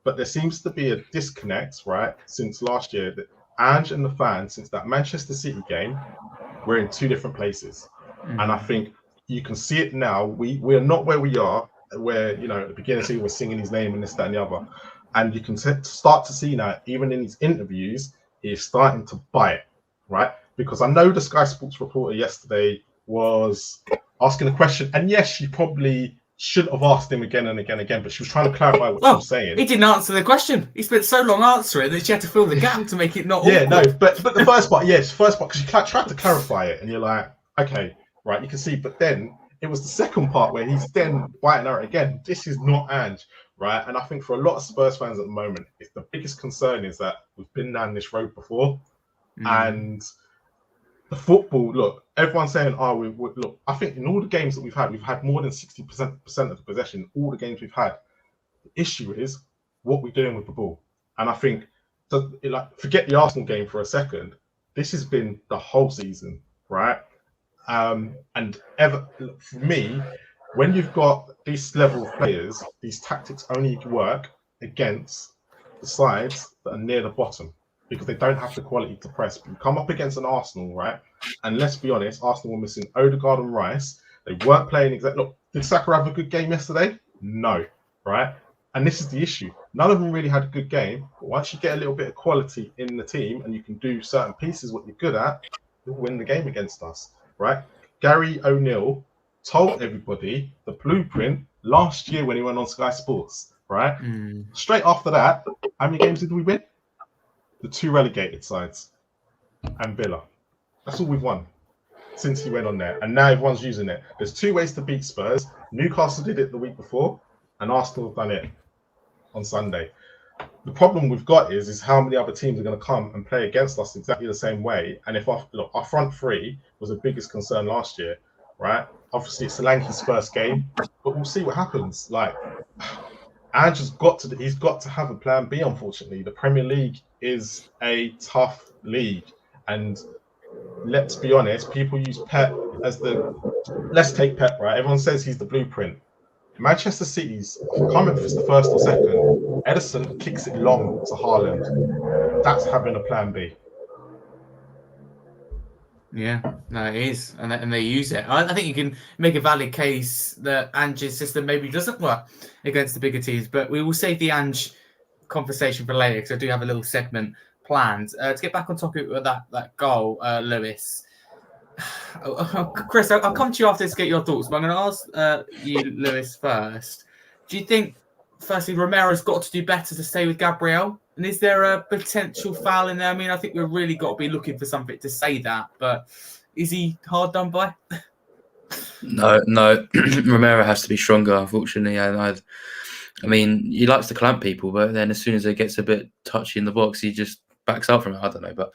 Speaker 3: But there seems to be a disconnect, right, since last year, that Ange and the fans, since that Manchester City game, we're in 2 different places. And I think you can see it now. We are not where we are, where, you know, at the beginning of the season we're singing his name and this, that, and the other. And you can start to see now, even in his interviews, he's starting to bite, right? Because I know the Sky Sports reporter yesterday was asking a question, and yes, she probably should have asked him again and again, but she was trying to clarify what she was saying.
Speaker 1: He didn't answer the question. He spent so long answering that she had to fill the gap to make it not
Speaker 3: Yeah,
Speaker 1: awkward.
Speaker 3: no, but the first part, because she tried to clarify it, and you're like, okay, right, you can see, but then it was the second part where he's then biting her again. This is not Ange, right? And I think for a lot of Spurs fans at the moment, it's the biggest concern is that we've been down this road before, and the football. Look, everyone's saying, "Oh, look." I think in all the games that we've had more than 60% of the possession. All the games we've had. The issue is what we're doing with the ball, and I think, forget the Arsenal game for a second. This has been the whole season, right? And for me, when you've got this level of players, these tactics only work against the sides that are near the bottom because they don't have the quality to press. But you come up against an Arsenal, right? And let's be honest, Arsenal were missing Odegaard and Rice. They weren't playing exactly. Look, did Saka have a good game yesterday? No, right? And this is the issue. None of them really had a good game. But once you get a little bit of quality in the team and you can do certain pieces what you're good at, you'll win the game against us. Right? Gary O'Neill told everybody the blueprint last year when he went on Sky Sports, right? Straight after that, how many games did we win? The 2 relegated sides and Villa. That's all we've won since he went on there. And now everyone's using it. There's 2 ways to beat Spurs. Newcastle did it the week before, and Arsenal have done it on Sunday. The problem we've got is how many other teams are going to come and play against us exactly the same way. And if our front 3 was the biggest concern last year, right? Obviously, it's Solanke's first game, but we'll see what happens. Like, Ange he's got to have a plan B. Unfortunately, the Premier League is a tough league, and let's be honest, people use Pep as let's take Pep, right? Everyone says he's the blueprint. Manchester City's, I can't remember if it's the first or second, Edison kicks it long to Haaland. That's having a plan B.
Speaker 1: Yeah, no, it is. And they use it. I think you can make a valid case that Ange's system maybe doesn't work against the bigger teams, but we will save the Ange conversation for later because I do have a little segment planned. To get back on topic with that goal, Lewis. Chris, I'll come to you after to get your thoughts, but I'm going to ask you, Lewis, first. Do you think, firstly, Romero's got to do better to stay with Gabriel? And is there a potential foul in there? I mean, I think we've really got to be looking for something to say that, but is he hard done by?
Speaker 4: No. Romero has to be stronger, unfortunately. I mean, he likes to clamp people, but then as soon as it gets a bit touchy in the box, he just backs out from it. I don't know, but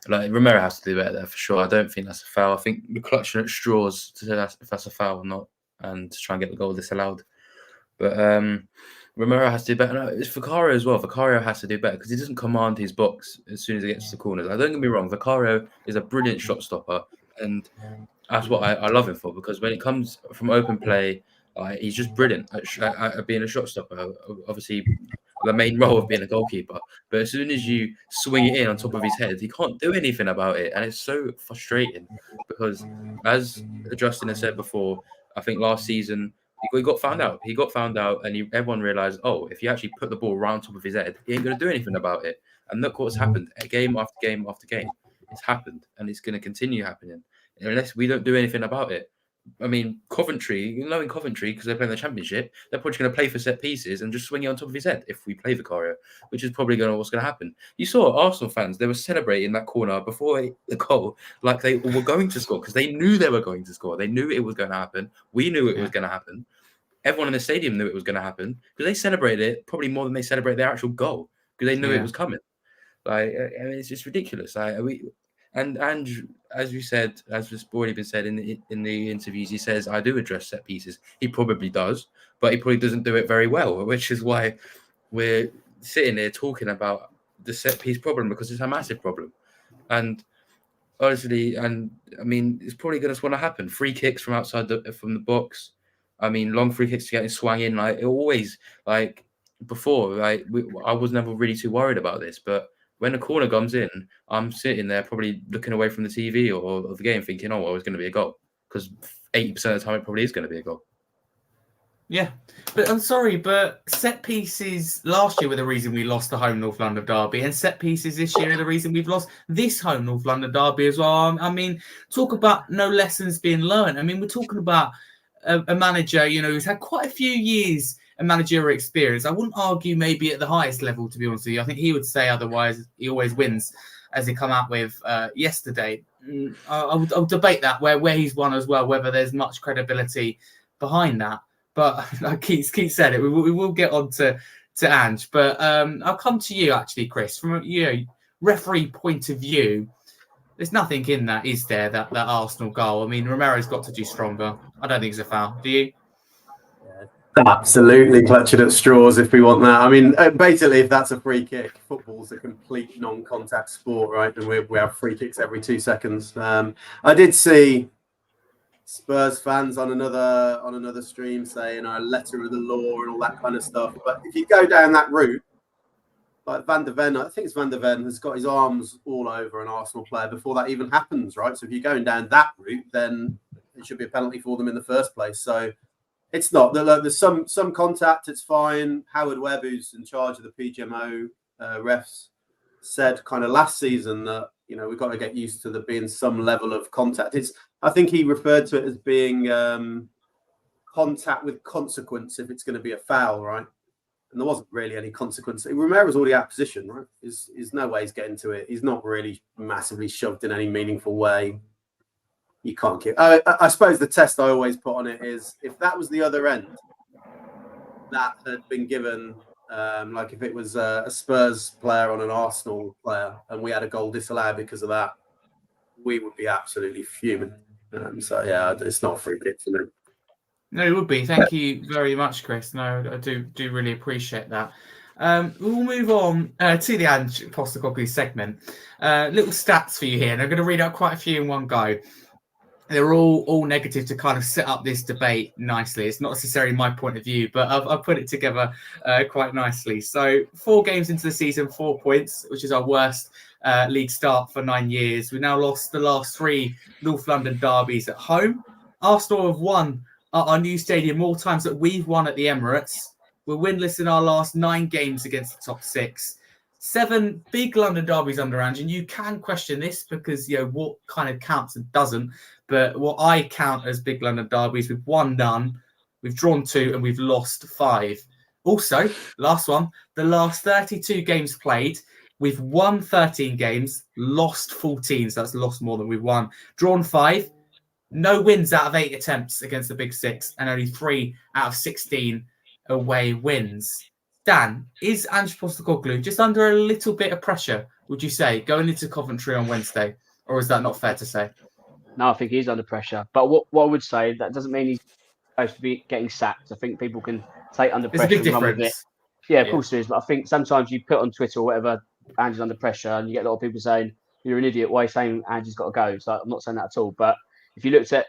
Speaker 4: like Romero has to do better there for sure. I don't think that's a foul. I think we're clutching at straws to say if that's a foul or not, and to try and get the goal disallowed. But Romero has to do better. No, it's Vicario as well. Vicario has to do better because he doesn't command his box as soon as he gets to the corners. Don't get me wrong, Vicario is a brilliant shot stopper, and that's what I love him for, because when it comes from open play, he's just brilliant at being a shot stopper. Obviously, the main role of being a goalkeeper. But as soon as you swing it in on top of his head, he can't do anything about it. And it's so frustrating because, as Justin has said before, I think last season, he got found out. He got found out, and everyone realised, if you actually put the ball right on top of his head, he ain't going to do anything about it. And look what's happened. Game after game after game. It's happened, and it's going to continue happening unless we don't do anything about it. I mean, Coventry, in Coventry, because they're playing the Championship, they're probably going to play for set pieces and just swing it on top of his head if we play Vicario, which is probably what's going to happen. You saw Arsenal fans, they were celebrating that corner before the goal, like they were going to score, because they knew they were going to score. They knew it was going to happen. We knew it was going to happen. Everyone in the stadium knew it was going to happen, because they celebrated it probably more than they celebrated their actual goal, because they knew it was coming. I mean, it's just ridiculous. And as you said, as has already been said in the interviews, he says, I do address set pieces. He probably does, but he probably doesn't do it very well, which is why we're sitting here talking about the set piece problem, because it's a massive problem. And honestly, I mean, it's probably going to want to happen. Free kicks from outside from the box. I mean, long free kicks getting swung in. Before, I was never really too worried about this, but when a corner comes in, I'm sitting there probably looking away from the TV or the game thinking, it was going to be a goal. Because 80% of the time it probably is going to be a goal.
Speaker 1: Yeah, but I'm sorry, but set pieces last year were the reason we lost the home North London derby, and set pieces this year are the reason we've lost this home North London derby as well. I mean, talk about no lessons being learned. I mean, we're talking about a manager, who's had quite a few years of managerial experience. I wouldn't argue maybe at the highest level, to be honest with you. I think he would say otherwise. He always wins, as he come out with yesterday. I would debate that where he's won as well, whether there's much credibility behind that. But like Keith said it, we will get on to Ange. But I'll come to you actually, Chris. From a referee point of view, there's nothing in that, is there? That Arsenal goal. I mean, Romero's got to do stronger. I don't think it's a foul. Do you?
Speaker 6: Absolutely clutching at straws if we want that. I mean, basically, if that's a free kick, football's a complete non-contact sport, right? And we have free kicks every 2 seconds. I did see Spurs fans on another stream saying a letter of the law and all that kind of stuff. But if you go down that route, like Van der Ven, I think it's Van der Ven, has got his arms all over an Arsenal player before that even happens, right? So if you're going down that route, then it should be a penalty for them in the first place. So it's not. There's some contact, it's fine. Howard Webb, who's in charge of the PGMO refs, said kind of last season that, we've got to get used to there being some level of contact. I think he referred to it as being contact with consequence if it's going to be a foul, right? And there wasn't really any consequence. Romero's already out of position, right? There's no way he's getting to it. He's not really massively shoved in any meaningful way. You can't keep. I suppose the test I always put on it is if that was the other end that had been given, like if it was a Spurs player on an Arsenal player and we had a goal disallowed because of that, we would be absolutely fuming. So yeah, it's not a free kick for me.
Speaker 1: No, it would be. Thank you very much, Chris. No, I do really appreciate that. We'll move on to the Ange Postecoglou segment. Little stats for you here, and I'm going to read out quite a few in one go. They're all negative to kind of set up this debate nicely. It's not necessarily my point of view, but I've put it together quite nicely. So 4 games into the season, 4 points, which is our worst league start for 9 years. We now lost the last 3 North London derbies at home. Arsenal have won our new stadium more times that we've won at the Emirates. We're winless in our last 9 games against the top 6. 7 big London derbies under Ange, and you can question this because what kind of counts and doesn't. But what I count as big London derbies, we've won none, we've drawn 2, and we've lost 5. Also, last one, the last 32 games played, we've won 13 games, lost 14, so that's lost more than we've won. Drawn 5, no wins out of 8 attempts against the big 6, and only 3 out of 16 away wins. Dan, is Ange Postecoglou just under a little bit of pressure, would you say, going into Coventry on Wednesday? Or is that not fair to say?
Speaker 2: No, I think he's under pressure. But what I would say, that doesn't mean he's supposed to be getting sacked. I think people can take under
Speaker 1: There's
Speaker 2: pressure.
Speaker 1: a big difference.
Speaker 2: Yeah, of course there is. But I think sometimes you put on Twitter or whatever, Ange is under pressure, and you get a lot of people saying, you're an idiot, why are you saying Ange's got to go? So I'm not saying that at all. But if you looked at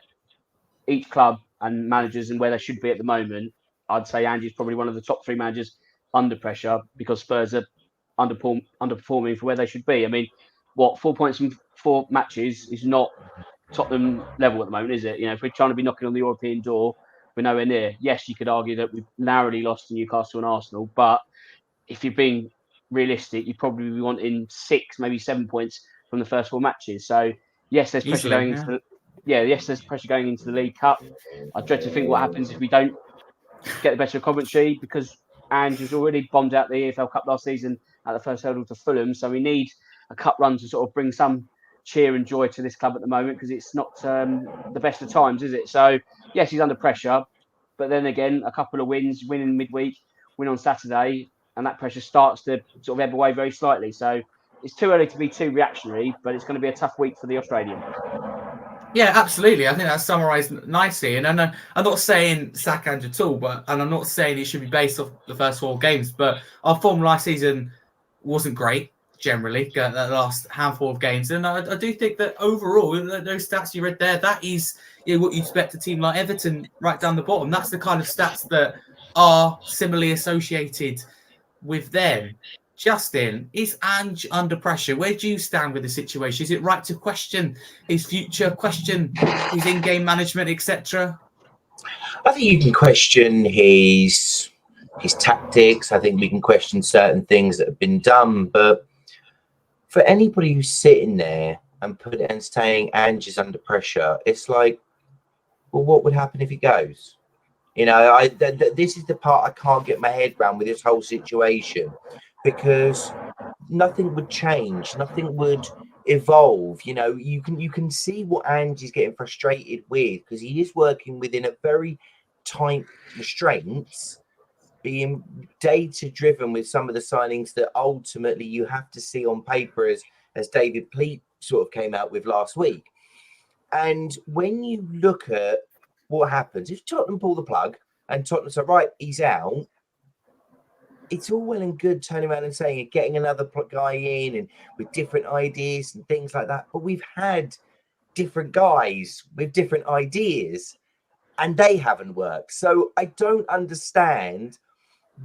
Speaker 2: each club and managers and where they should be at the moment, I'd say Ange is probably one of the top 3 managers under pressure because Spurs are underperforming for where they should be. I mean, 4 points from 4 matches is not Tottenham level at the moment, is it? If we're trying to be knocking on the European door, we're nowhere near. Yes, you could argue that we've narrowly lost to Newcastle and Arsenal, but if you're being realistic, you'd probably be wanting 6, maybe 7 points from the first 4 matches. So yes, there's pressure going into there's pressure going into the League Cup. I dread to think what happens if we don't get the better of Coventry, because Ange has already bombed out the EFL Cup last season at the first hurdle to Fulham. So we need a cup run to sort of bring some cheer and joy to this club at the moment, because it's not the best of times, is it? So yes, he's under pressure, but then again, a couple of wins, win in midweek, win on Saturday, and that pressure starts to sort of ebb away very slightly. So it's too early to be too reactionary, but it's going to be a tough week for the Australian.
Speaker 1: Yeah, absolutely. I think that's summarised nicely. And I'm not saying sack Ange at all, and I'm not saying it should be based off the first 4 games. But our form last season wasn't great, generally, that last handful of games. And I do think that overall, those stats you read there, that is what you'd expect a team like Everton right down the bottom. That's the kind of stats that are similarly associated with them. Justin, is Ange under pressure? Where do you stand with the situation? Is it right to question his future, question his in-game management, etc.?
Speaker 5: I think you can question his tactics. I think we can question certain things that have been done. But for anybody who's sitting there and saying Ange is under pressure, it's like, well, what would happen if he goes? You know, this is the part I can't get my head around with this whole situation, because nothing would change, nothing would evolve. You know, you can see what Ange is getting frustrated with, because he is working within a very tight restraints, being data driven with some of the signings that ultimately you have to see on paper, as David Pleat sort of came out with last week. And when you look at what happens if Tottenham pull the plug and Tottenham say, right, he's out, it's all well and good turning around and saying getting another guy in and with different ideas and things like that. But we've had different guys with different ideas and they haven't worked. So I don't understand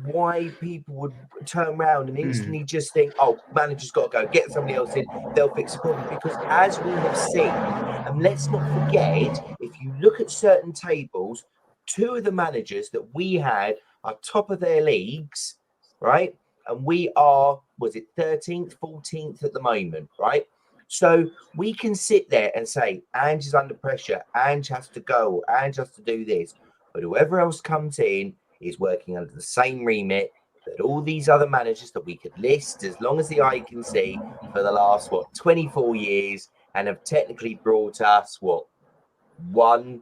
Speaker 5: why people would turn around and instantly just think, oh, manager's got to go, get somebody else in, they'll fix the problem. Because as we have seen, and let's not forget, if you look at certain tables, two of the managers that we had are top of their leagues, right? And we are, was it 13th, 14th at the moment, right? So we can sit there and say, Ange is under pressure, Ange has to go, Ange has to do this. But whoever else comes in is working under the same remit that all these other managers that we could list as long as the eye can see for the last, 24 years, and have technically brought us, one,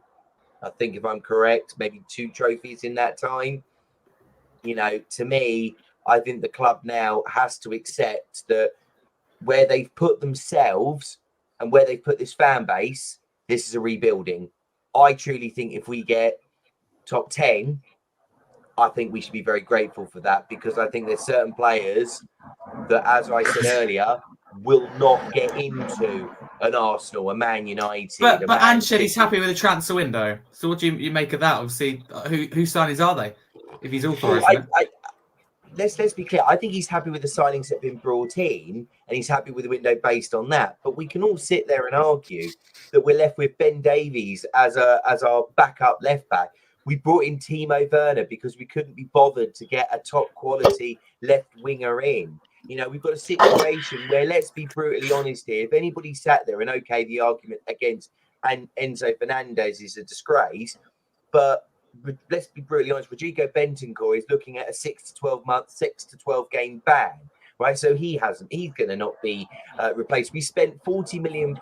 Speaker 5: I think if I'm correct, maybe 2 trophies in that time. You know, to me, I think the club now has to accept that where they've put themselves and where they've put this fan base, this is a rebuilding. I truly think if we get top 10, I think we should be very grateful for that, because I think there's certain players that, as I said earlier, will not get into an Arsenal, a Man United.
Speaker 1: But Ange said he's happy with the transfer window. So what do you make of that? Obviously, whose signings are they? If he's authorising it.
Speaker 5: Let's be clear. I think he's happy with the signings that have been brought in, and he's happy with the window based on that. But we can all sit there and argue that we're left with Ben Davies as our backup left back. We brought in Timo Werner because we couldn't be bothered to get a top quality left winger in. You know, we've got a situation where, let's be brutally honest here, if anybody sat there and, okay, the argument against Enzo Fernandez is a disgrace, but let's be brutally honest, Rodrigo Bentancur is looking at a 6 to 12 month, 6 to 12 game ban, right? So he's going to not be replaced. We spent £40 million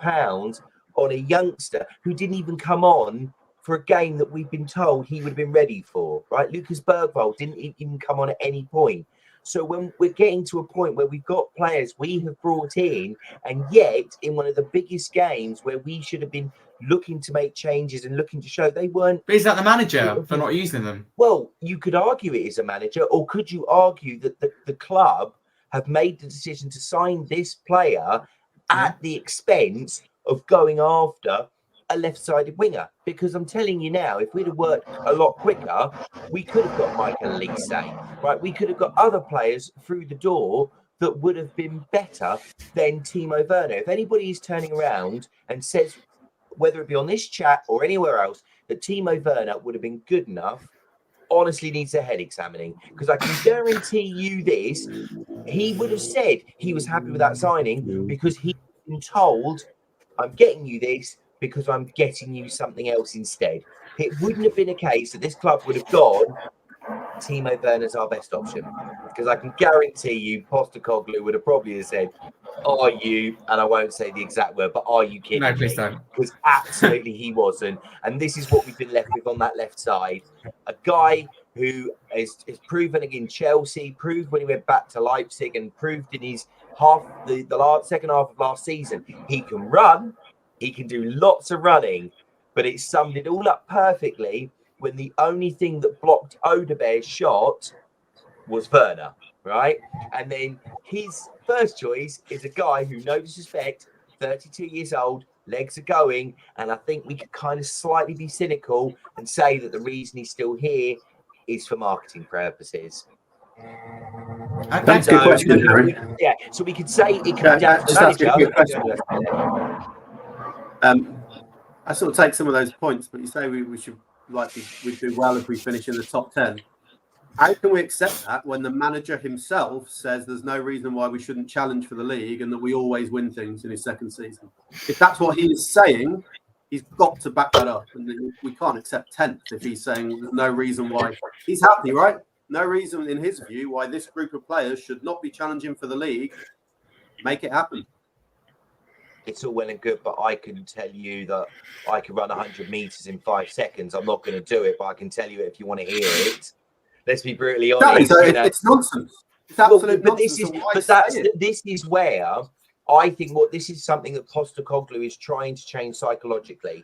Speaker 5: on a youngster who didn't even come on for a game that we've been told he would have been ready for, right? Lucas Bergwall didn't even come on at any point. So when we're getting to a point where we've got players we have brought in, and yet in one of the biggest games where we should have been looking to make changes and looking to show, they weren't.
Speaker 1: But is that the manager for not using them?
Speaker 5: Well, you could argue it is a manager, or could you argue that the club have made the decision to sign this player at the expense of going after a left-sided winger? Because I'm telling you now, if we'd have worked a lot quicker, we could have got Michael Elise, right? We could have got other players through the door that would have been better than Timo Werner. If anybody is turning around and says, whether it be on this chat or anywhere else, that Timo Werner would have been good enough, honestly needs their head examining. Because I can guarantee you this, he would have said he was happy with that signing because he'd been told, I'm getting you this because I'm getting you something else instead. It wouldn't have been a case that this club would have gone, Timo Werner's our best option. Because I can guarantee you, Postecoglou would have probably said, are you, and I won't say the exact word, but are you kidding me?
Speaker 1: No, please don't.
Speaker 5: Because absolutely he wasn't. And this is what we've been left with on that left side. A guy who is proven against Chelsea, proved when he went back to Leipzig, and proved in his second half of last season, he can run, he can do lots of running, but it summed it all up perfectly when the only thing that blocked Odegaard's shot was Werner, right? And then his first choice is a guy who, no disrespect, 32 years old, legs are going, and I think we could kind of slightly be cynical and say that the reason he's still here is for marketing purposes.
Speaker 6: That's a good question, Harry.
Speaker 5: Yeah, so we could say it could
Speaker 6: Okay,
Speaker 5: be down to
Speaker 6: just ask you a quick
Speaker 5: manager.
Speaker 6: question. I sort of take some of those points, but you say we should we'd do well if we finish in the top 10. How can we accept that when the manager himself says there's no reason why we shouldn't challenge for the league and that we always win things in his second season? If that's what he is saying, he's got to back that up. And we can't accept 10th if he's saying there's no reason why. He's happy, right? No reason, in his view, why this group of players should not be challenging for the league. Make it happen.
Speaker 5: It's all well and good, but I can tell you that I can run 100 meters in 5 seconds. I'm not going to do it, but I can tell you it if you want to hear it. Let's be brutally honest.
Speaker 6: It's nonsense. It's absolute nonsense.
Speaker 5: This is where I think this is something that Postecoglou is trying to change psychologically.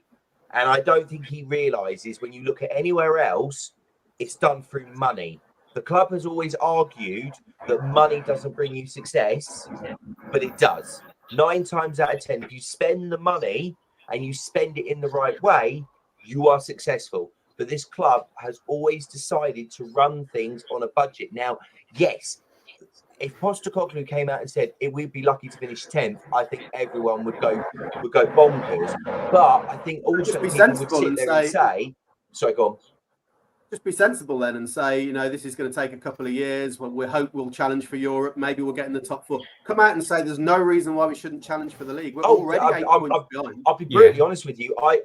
Speaker 5: And I don't think he realizes when you look at anywhere else, it's done through money. The club has always argued that money doesn't bring you success, but it does. 9 times out of 10, if you spend the money and you spend it in the right way, you are successful. But this club has always decided to run things on a budget. Now, yes, if Postecoglou came out and said we'd be lucky to finish 10th, I think everyone would go bonkers. But I think also people would sit there and say, sorry, go on.
Speaker 6: Just be sensible then and say, this is going to take a couple of years. We hope we'll challenge for Europe. Maybe we'll get in the top 4. Come out and say there's no reason why we shouldn't challenge for the league. We're already 8 points behind.
Speaker 5: I'll be brutally honest with you. I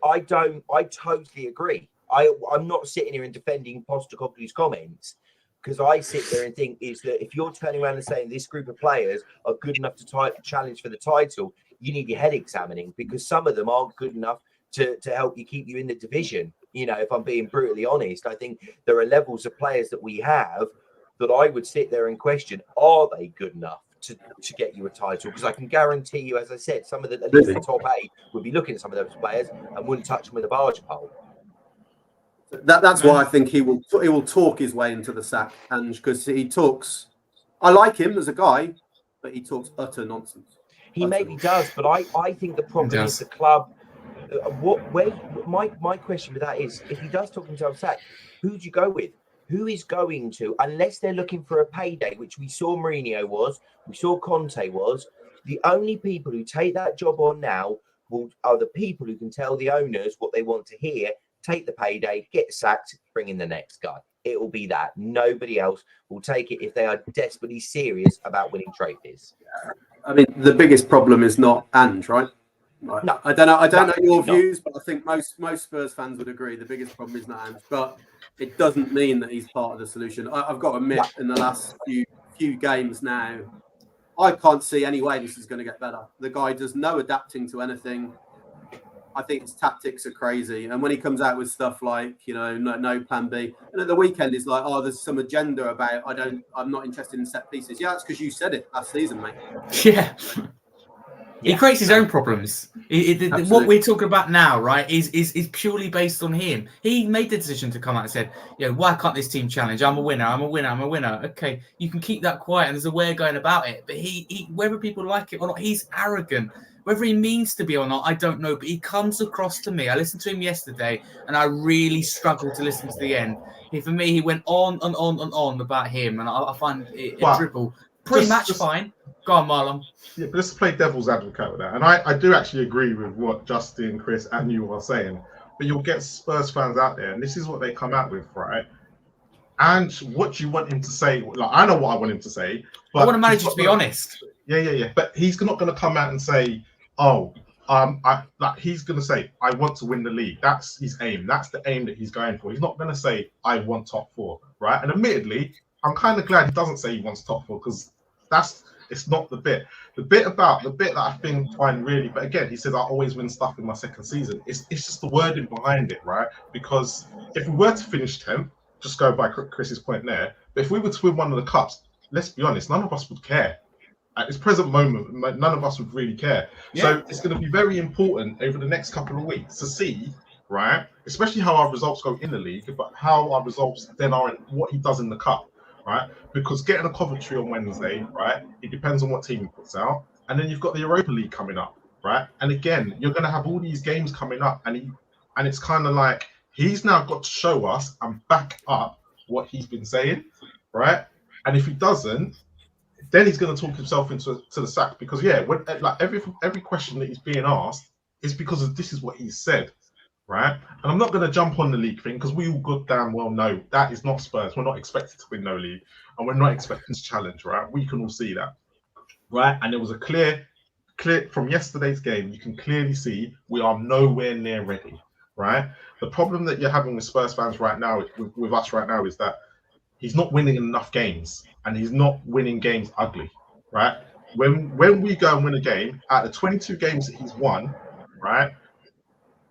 Speaker 5: totally agree. I'm not sitting here and defending Postecoglou's comments, because I sit there and think is that if you're turning around and saying this group of players are good enough to challenge for the title, you need your head examining, because some of them aren't good enough to help you keep you in the division. If I'm being brutally honest, I think there are levels of players that we have that I would sit there and question, are they good enough to get you a title? Because I can guarantee you, as I said, some of at least the top 8 would be looking at some of those players and wouldn't touch them with a barge pole.
Speaker 6: That's why I think he will talk his way into the sack, and because he talks, I like him as a guy, but he talks utter nonsense.
Speaker 5: He maybe does, but I think the problem is the club. My question with that is, if he does talk himself sack, who do you go with? Who is going to, unless they're looking for a payday, which we saw Mourinho was, we saw Conte was. The only people who take that job on now are the people who can tell the owners what they want to hear. Take the payday, get sacked, bring in the next guy. It will be that. Nobody else will take it if they are desperately serious about winning trophies.
Speaker 6: I mean, the biggest problem is not Ange, right?
Speaker 5: No,
Speaker 6: I don't know your views, but I think most Spurs fans would agree the biggest problem is not Ange. But it doesn't mean that he's part of the solution. I've got to admit, in the last few games now, I can't see any way this is going to get better. The guy does no adapting to anything. I think his tactics are crazy. And when he comes out with stuff like, no plan B. And at the weekend, it's like, there's some agenda about, I'm not interested in set pieces. Yeah, that's because you said it last season, mate.
Speaker 1: Yeah. He creates his own problems. What we're talking about now, right, is purely based on him. He made the decision to come out and said, why can't this team challenge? I'm a winner. Okay, you can keep that quiet, and there's a way of going about it. But he whether people like it or not, he's arrogant. Whether he means to be or not, I don't know. But he comes across to me. I listened to him yesterday, and I really struggled to listen to the end. For me, he went on and on and on about him, and I find it a dribble. Pre-match, fine. Go on, Marlon.
Speaker 3: Yeah, but let's play devil's advocate with that. And I do actually agree with what Justin, Chris, and you are saying. But you'll get Spurs fans out there, and this is what they come out with, right? And what you want him to say, I know what I want him to say. But
Speaker 1: I want a manager to be honest.
Speaker 3: Yeah. But he's not going to come out and say, he's going to say, I want to win the league. That's his aim. That's the aim that he's going for. He's not going to say, I want top 4, right? And admittedly, I'm kind of glad he doesn't say he wants top 4, because it's not the bit. The bit that I find really, but again, he says, I always win stuff in my second season. It's just the wording behind it, right? Because if we were to finish 10th, just go by Chris's point there, but if we were to win one of the cups, let's be honest, none of us would care. At this present moment, none of us would really care. Yeah. So it's going to be very important over the next couple of weeks to see, right, especially how our results go in the league, but how our results then are in what he does in the cup, right? Because getting a Coventry on Wednesday, right, it depends on what team he puts out. And then you've got the Europa League coming up, right? And again, you're going to have all these games coming up, and it's kind of like he's now got to show us and back up what he's been saying, right? And if he doesn't, then he's going to talk himself into the sack because like every question that he's being asked is because of this is what he's said, right? And I'm not going to jump on the league thing because we all good damn well know that is not Spurs. We're not expected to win no league, and we're not expecting to challenge, right? We can all see that, right? And there was a clear from yesterday's game. You can clearly see we are nowhere near ready, right? The problem that you're having with Spurs fans right now, with us right now, is that he's not winning enough games, and he's not winning games ugly, right? When we go and win a game, out of the 22 games that he's won, right,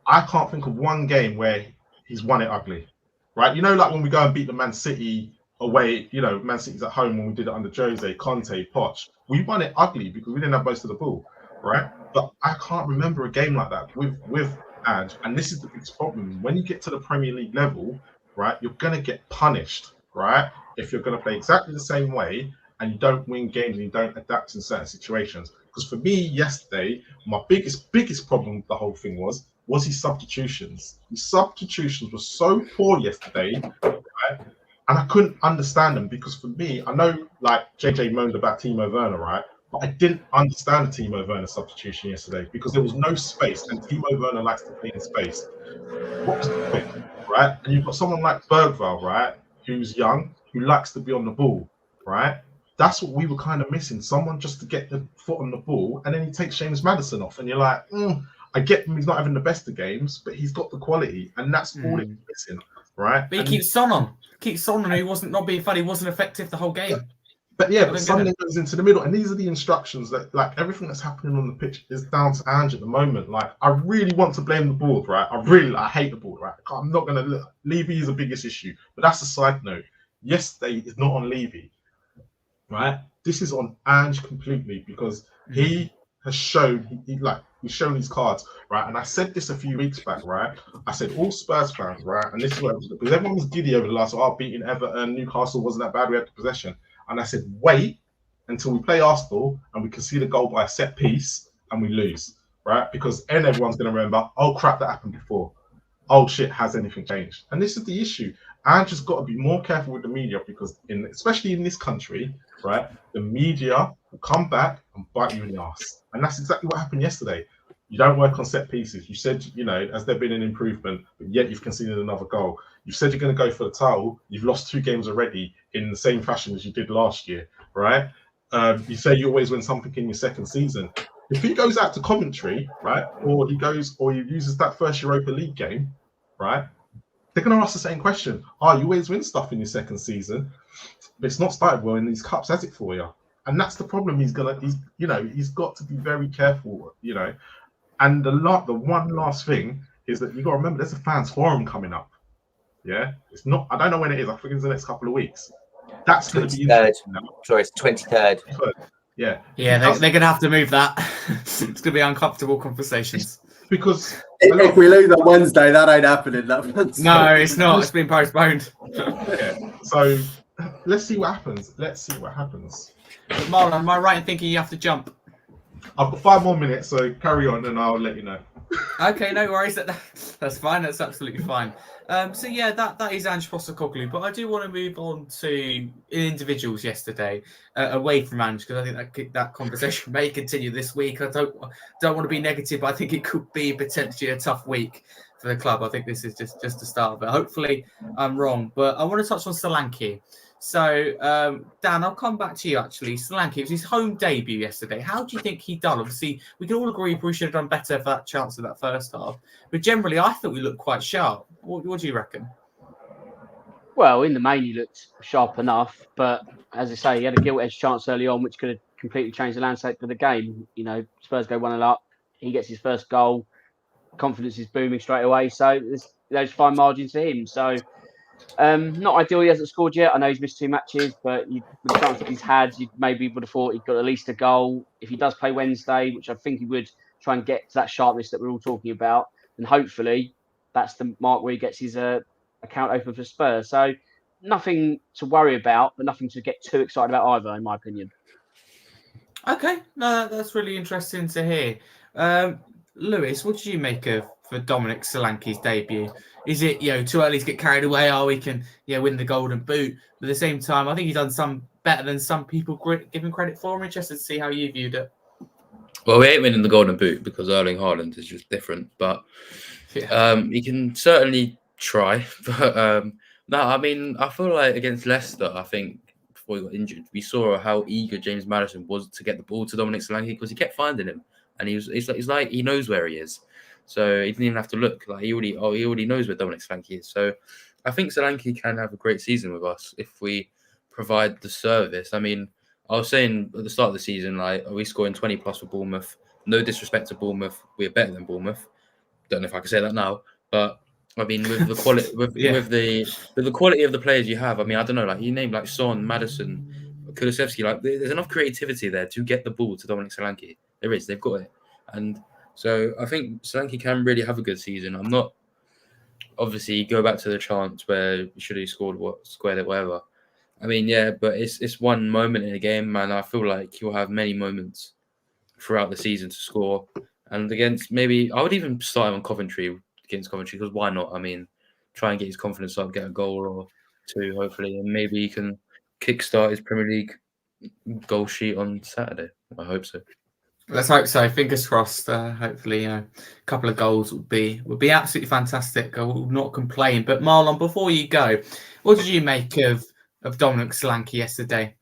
Speaker 3: I can't think of one game where he's won it ugly, right? You know, like when we go and beat the Man City away, you know, Man City's at home when we did it under Jose, Conte, Poch. We won it ugly because we didn't have most of the ball, right? But I can't remember a game like that with Ange, and this is the biggest problem. When you get to the Premier League level, right, you're going to get punished, right? If you're going to play exactly the same way and you don't win games and you don't adapt in certain situations. Because for me, yesterday, my biggest problem with the whole thing was his substitutions. His substitutions were so poor yesterday, right? And I couldn't understand them because for me, I know like JJ moaned about Timo Werner, right? But I didn't understand the Timo Werner substitution yesterday because there was no space, and Timo Werner likes to play in space. What was the point, right? And you've got someone like Bergvall, right, who's young, who likes to be on the ball, right? That's what we were kind of missing. Someone just to get the foot on the ball, and then he takes James Maddison off, and you're like, I get him, he's not having the best of games, but he's got the quality, and that's all it's missing, right?
Speaker 1: But he keeps Son on. He wasn't not being funny. He wasn't effective the whole game.
Speaker 3: But Son then goes into the middle, and these are the instructions that, like, everything that's happening on the pitch is down to Ange at the moment. Like, I really want to blame the board, right? I hate the board, right? I'm not going to. Levy is the biggest issue, but that's a side note. Yesterday is not on Levy, right? This is on Ange completely because he has shown he's shown his cards, right? And I said this a few weeks back, right? I said all Spurs fans, right? And this is what because everyone was giddy over the last beating Everton, Newcastle wasn't that bad. We had the possession. And I said, wait until we play Arsenal and we can see the goal by a set piece and we lose, right? Because then everyone's going to remember, oh, crap, that happened before. Oh, shit, has anything changed? And this is the issue. Ange has got to be more careful with the media because, especially in this country, right, the media will come back and bite you in the arse. And that's exactly what happened yesterday. You don't work on set pieces. You said, has there been an improvement, but yet you've conceded another goal. You said you're going to go for the title. You've lost 2 games already in the same fashion as you did last year, right? You say you always win something in your second season. If he goes out to Coventry, right, or he uses that first Europa League game, right, they're going to ask the same question. You always win stuff in your second season, but it's not started well in these cups, has it for you? And that's the problem. He's got to be very careful, And the one last thing is that you got to remember there's a fans forum coming up. Yeah, it's not. I don't know when it is. I think it's the next couple of weeks. That's going to be interesting now.
Speaker 5: Sorry, it's 23rd.
Speaker 3: Yeah,
Speaker 1: they're going to have to move that. It's going to be uncomfortable conversations.
Speaker 3: Because
Speaker 6: if we lose on Wednesday, that ain't happening.
Speaker 1: No, it's not. It's been postponed.
Speaker 3: So let's see what happens. But
Speaker 1: Marlon, am I right in thinking you have to jump?
Speaker 3: I've got 5 more minutes, so carry on, and I'll let you know.
Speaker 1: Okay, no worries. That's fine. That's absolutely fine. So yeah, that is Ange Postecoglou. But I do want to move on to individuals yesterday, away from Ange, because I think that conversation may continue this week. I don't want to be negative, but I think it could be potentially a tough week for the club. I think this is just the start, but hopefully I'm wrong. But I want to touch on Solanke. So, Dan, I'll come back to you, actually. Solanke, it was his home debut yesterday. How do you think he done? Obviously, we can all agree we should have done better for that chance of that first half. But generally, I thought we looked quite sharp. What do you reckon?
Speaker 2: Well, in the main, he looked sharp enough. But as I say, he had a gilt-edged chance early on, which could have completely changed the landscape of the game. Spurs go 1-0 up. He gets his first goal. Confidence is booming straight away. So, there's fine margins for him. So, not ideal he hasn't scored yet. I know he's missed 2 matches, but with the chance that he's had, you maybe would have thought he'd got at least a goal. If he does play Wednesday, which I think he would, try and get to that sharpness that we're all talking about, and hopefully that's the mark where he gets his account open for Spurs. So nothing to worry about, but nothing to get too excited about either, in my opinion.
Speaker 1: Okay, no, that's really interesting to hear. Lewis, what did you make for Dominic Solanke's debut? Is it too early to get carried away? We can win the Golden Boot. But at the same time, I think he's done some better than some people give him credit for? I'm interested to see how you viewed it.
Speaker 4: Well, we ain't winning the Golden Boot because Erling Haaland is just different, but he can certainly try. But no, I mean, I feel like against Leicester, I think before he got injured, we saw how eager James Maddison was to get the ball to Dominic Solanke because he kept finding him, and it's like he knows where he is, so he didn't even have to look. Like he already knows where Dominic Solanke is. So I think Solanke can have a great season with us if we provide the service. I mean, I was saying at the start of the season, like, are we scoring 20 plus for Bournemouth? No disrespect to Bournemouth, we're better than Bournemouth. Don't know if I can say that now, but I mean, with the quality, with the quality of the players you have, I mean, I don't know, like you named like Son, Maddison, Kulusevski, like there's enough creativity there to get the ball to Dominic Solanke. There is, they've got it, and so I think Solanke can really have a good season. I'm not obviously go back to the chance where should he squared it, whatever. I mean, yeah, but it's one moment in a game, and I feel like he'll have many moments throughout the season to score. And against maybe I would even start him on Coventry against Coventry because why not? I mean, try and get his confidence up, get a goal or two, hopefully, and maybe he can kickstart his Premier League goal sheet on Saturday. I hope so.
Speaker 1: Let's hope so. Fingers crossed. Hopefully, a couple of goals would be absolutely fantastic. I will not complain. But Marlon, before you go, what did you make of Dominic Solanke yesterday?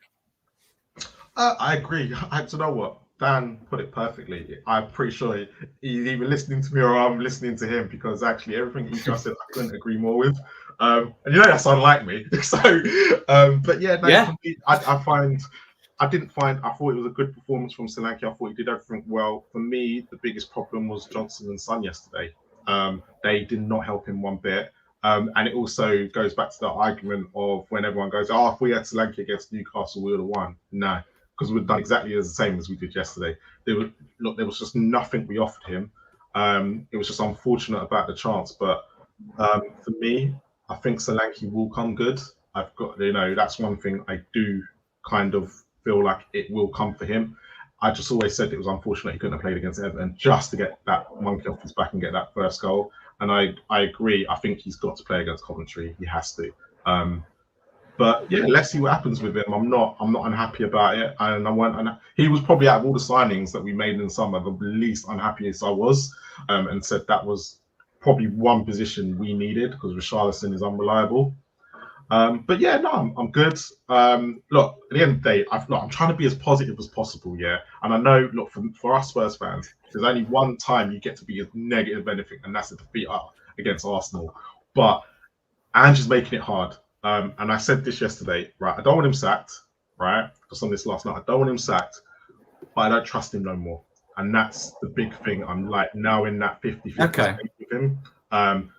Speaker 3: I agree. I don't know what Dan put it perfectly. I'm pretty sure he's either listening to me or I'm listening to him because actually everything he just said I couldn't agree more with. And you know that's unlike me. So, but yeah, no,
Speaker 1: yeah.
Speaker 3: I thought it was a good performance from Solanke. I thought he did everything well. For me, the biggest problem was Johnson and Son yesterday. They did not help him one bit. And it also goes back to the argument of when everyone goes, "Oh, if we had Solanke against Newcastle, we would have won." No, because we've done exactly the same as we did yesterday. There was just nothing we offered him. It was just unfortunate about the chance, but for me, I think Solanke will come good. I've got, that's one thing I do kind of feel like it will come for him. I just always said it was unfortunate he couldn't have played against Everton just to get that monkey off his back and get that first goal. And I agree. I think he's got to play against Coventry. He has to. But yeah, let's see what happens with him. I'm not unhappy about it. And he was probably out of all the signings that we made in the summer, the least unhappiest I was. And said that was probably one position we needed because Richarlison is unreliable. But yeah, no, I'm good. Look, at the end of the day, I'm trying to be as positive as possible, yeah. And I know, look, for us Spurs fans, there's only one time you get to be a negative anything, and that's a defeat against Arsenal. But Ange is making it hard. And I said this yesterday, right? I don't want him sacked, right? Just on this last night, I don't want him sacked, but I don't trust him no more. And that's the big thing. I'm like now in that 50-50 with him.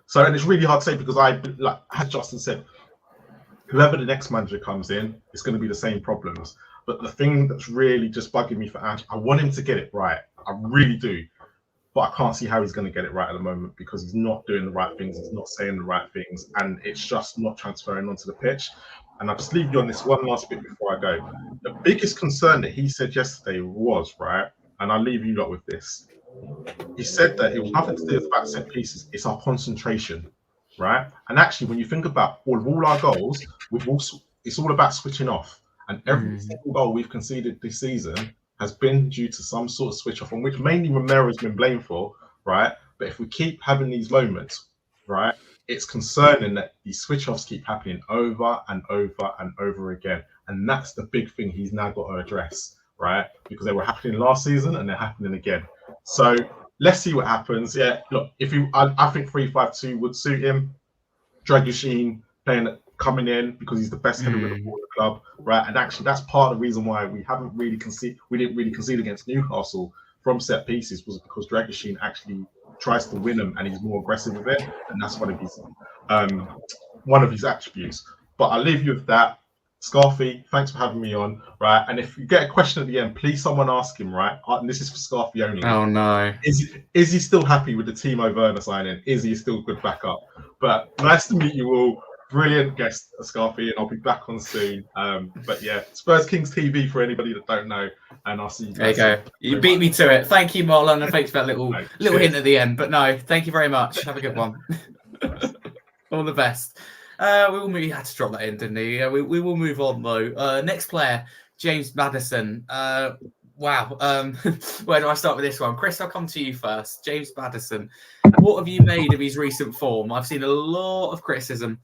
Speaker 3: So, and it's really hard to say because as Justin said, whoever the next manager comes in, it's going to be the same problems. But the thing that's really just bugging me for Ange, I want him to get it right. I really do. But I can't see how he's going to get it right at the moment because he's not doing the right things. He's not saying the right things. And it's just not transferring onto the pitch. And I'll just leave you on this one last bit before I go. The biggest concern that he said yesterday was, right, and I'll leave you lot with this. He said that it was nothing to do with about set pieces. It's our concentration. Right, and actually, when you think about all our goals, it's all about switching off. And every single goal we've conceded this season has been due to some sort of switch off, on which mainly Romero's been blamed for. Right, but if we keep having these moments, right, it's concerning that these switch offs keep happening over and over and over again, and that's the big thing he's now got to address. Right, because they were happening last season and they're happening again. So. Let's see what happens. Yeah, look, I think 3-5-2 would suit him. Dragushin coming in because he's the best header in the club, right? And actually, that's part of the reason why we didn't really concede against Newcastle from set pieces was because Dragushin actually tries to win them and he's more aggressive with it, and that's one of his attributes. But I'll leave you with that. Scarfy, thanks for having me on, right? And if you get a question at the end, please someone ask him, right? And this is for Scarfy only.
Speaker 1: Oh no.
Speaker 3: Is he still happy with the Timo Werner signing? Is he still good backup? But nice to meet you all. Brilliant guest, Scarfy, and I'll be back on soon. But yeah, Spurs Kings TV for anybody that don't know, and I'll see you guys.
Speaker 1: There you go. You beat me to it. Thank you, Marlon, and thanks for that little hint at the end. But no, thank you very much. Have a good one. All the best. He had to drop that in, didn't he? Yeah, we will move on though. Next player, James Maddison. Wow. Where do I start with this one? Chris, I'll come to you first. James Maddison. What have you made of his recent form? I've seen a lot of criticism,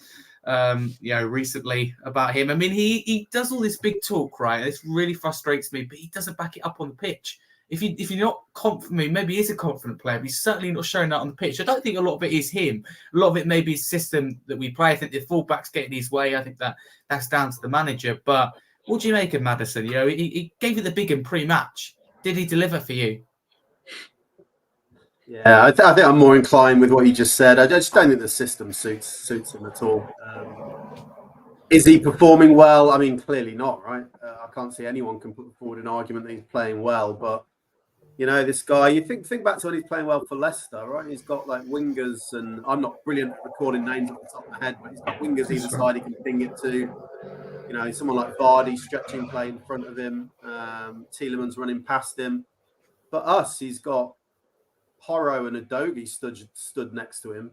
Speaker 1: recently about him. I mean, he does all this big talk, right? This really frustrates me, but he doesn't back it up on the pitch. If you're not confident, maybe he's a confident player, but he's certainly not showing that on the pitch. I don't think a lot of it is him. A lot of it may be his system that we play. I think the fullback's getting his way. I think that's down to the manager. But what do you make of Maddison? He gave it the big in pre-match. Did he deliver for you?
Speaker 6: Yeah, I think I'm more inclined with what you just said. I just don't think the system suits him at all. Is he performing well? I mean, clearly not, right? I can't see anyone can put forward an argument that he's playing well. But, this guy, you think back to when he's playing well for Leicester, right? He's got like wingers, and I'm not brilliant at recording names off the top of my head, but he's got wingers either side he can ping it to. Someone like Vardy stretching play in front of him. Tielemans running past him. For us, he's got Porro and Udogie stood next to him.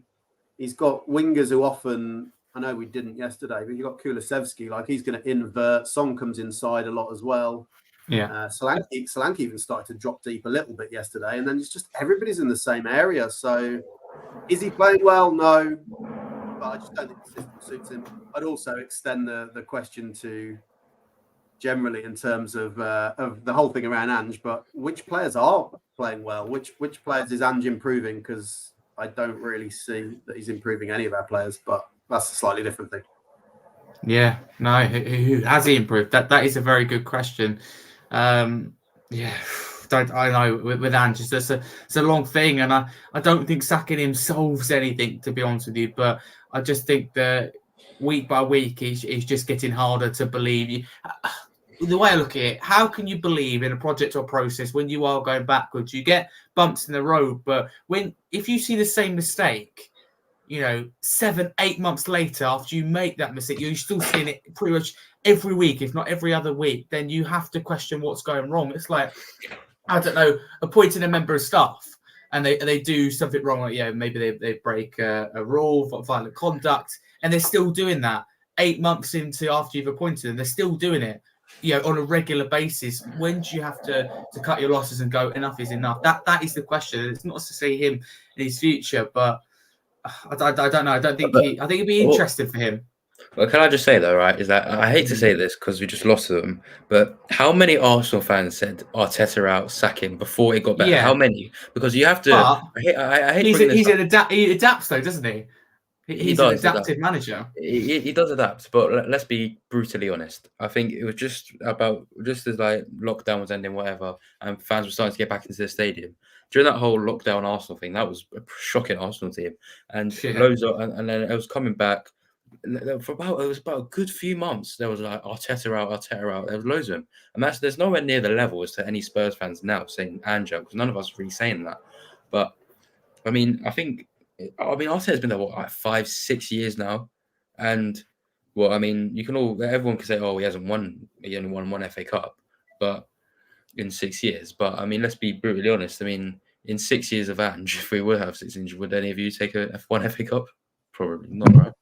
Speaker 6: He's got wingers who often, I know we didn't yesterday, but you got Kulusevski, like he's going to invert. Son comes inside a lot as well.
Speaker 1: Yeah.
Speaker 6: Solanke even started to drop deep a little bit yesterday, and then it's just everybody's in the same area. So, is he playing well? No, but I just don't think the system suits him. I'd also extend the question to generally in terms of the whole thing around Ange, but which players are playing well? Which players is Ange improving? Because I don't really see that he's improving any of our players, but that's a slightly different thing.
Speaker 1: Yeah, no, who has he improved? That is a very good question. I know with Ange, it's a long thing, and I don't think sacking him solves anything, to be honest with you. But I just think that week by week, he's just getting harder to believe. The way I look at it, how can you believe in a project or process when you are going backwards? You get bumps in the road, but if you see the same mistake, 7-8 months later after you make that mistake, you're still seeing it pretty much every week, if not every other week, then you have to question what's going wrong. It's like, I don't know, appointing a member of staff and they do something wrong, like maybe they break a rule for violent conduct, and they're still doing that 8 months into after you've appointed them, they're still doing it. On a regular basis. When do you have to cut your losses and go, enough is enough? That is the question. It's not to say him in his future, but I don't know. I think it'd be interesting for him.
Speaker 4: Well, can I just say though, right, is that I hate to say this because we just lost to them, but how many Arsenal fans said Arteta out, sack him before it got better? Yeah. How many? Because you have to. I hate
Speaker 1: he adapts though, doesn't he? He's an adaptive manager.
Speaker 4: He does adapt, but let's be brutally honest. I think it was just as like lockdown was ending, whatever, and fans were starting to get back into the stadium. During that whole lockdown Arsenal thing, that was a shocking Arsenal team, and and then it was coming back. It was about a good few months. There was like Arteta out. There was loads of them, and there's nowhere near the level as to any Spurs fans now saying Ange, because none of us are really saying that. But I mean, Arteta's been there like 5-6 years now, and everyone can say, oh, he only won one FA Cup, but in 6 years. But I mean, let's be brutally honest. I mean, in 6 years of Ange, if we would have 6 years, would any of you take one FA Cup? Probably not, right?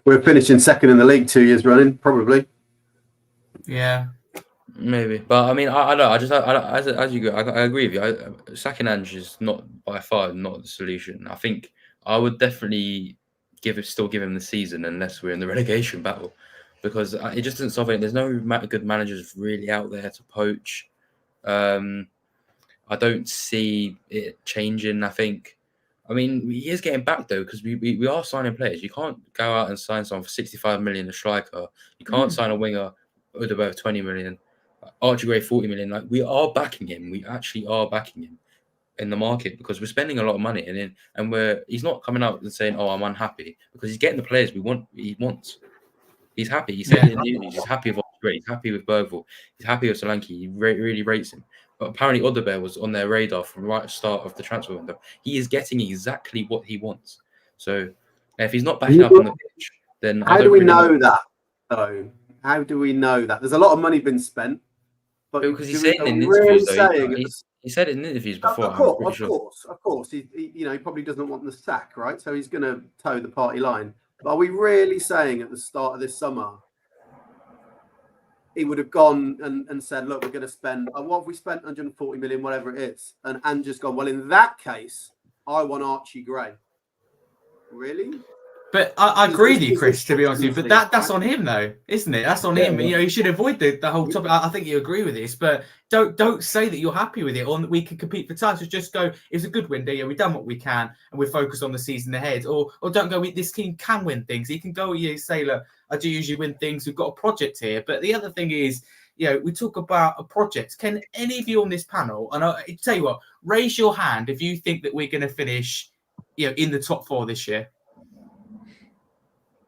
Speaker 6: We're finishing second in the league 2 years running, probably.
Speaker 1: Yeah,
Speaker 4: maybe. But I mean, I don't know. As you go, I agree with you. Sacking Ange is not by far not the solution. I think I would definitely still give him the season unless we're in the relegation battle, because it just doesn't solve it. There's no good managers really out there to poach. I don't see it changing. I mean, he is getting back though, because we are signing players. You can't go out and sign someone for 65 million, a striker. You can't sign a winger Udobert 20 million, Archie Gray 40 million. Like, we are backing him. We actually are backing him in the market, because we're spending a lot of money, and he's not coming out and saying, "Oh, I'm unhappy," because he's getting the players he wants. He's happy. He said in the interviews, he's happy with Archie Gray, he's happy with Bergvall, he's happy with Solanke. He really rates him. But apparently, Udobert was on their radar from right at the start of the transfer window. He is getting exactly what he wants. So if he's not backing up on the pitch, then
Speaker 6: how do we know that though? How do we know that? There's a lot of money been spent, but
Speaker 4: because he's saying in interviews, he said it in interviews before.
Speaker 6: Of course. He probably doesn't want the sack, right? So he's going to toe the party line. But are we really saying at the start of this summer he would have gone and said, look, we're going to spend, what have we spent, 140 million, whatever it is, and just gone, well, in that case, I want Archie Gray. Really?
Speaker 1: But I agree with you, Chris, to be honest with you. But that's on him, though, isn't it? That's on him. You should avoid the whole topic. I think you agree with this, but don't say that you're happy with it or that we can compete for titles. Just go, it's a good win, we've done what we can and we're focused on the season ahead. Or don't go, this team can win things. You can go, say, look, I do usually win things. We've got a project here. But the other thing is, we talk about a project. Can any of you on this panel, and I'll tell you what, raise your hand if you think that we're going to finish, in the top 4 this year.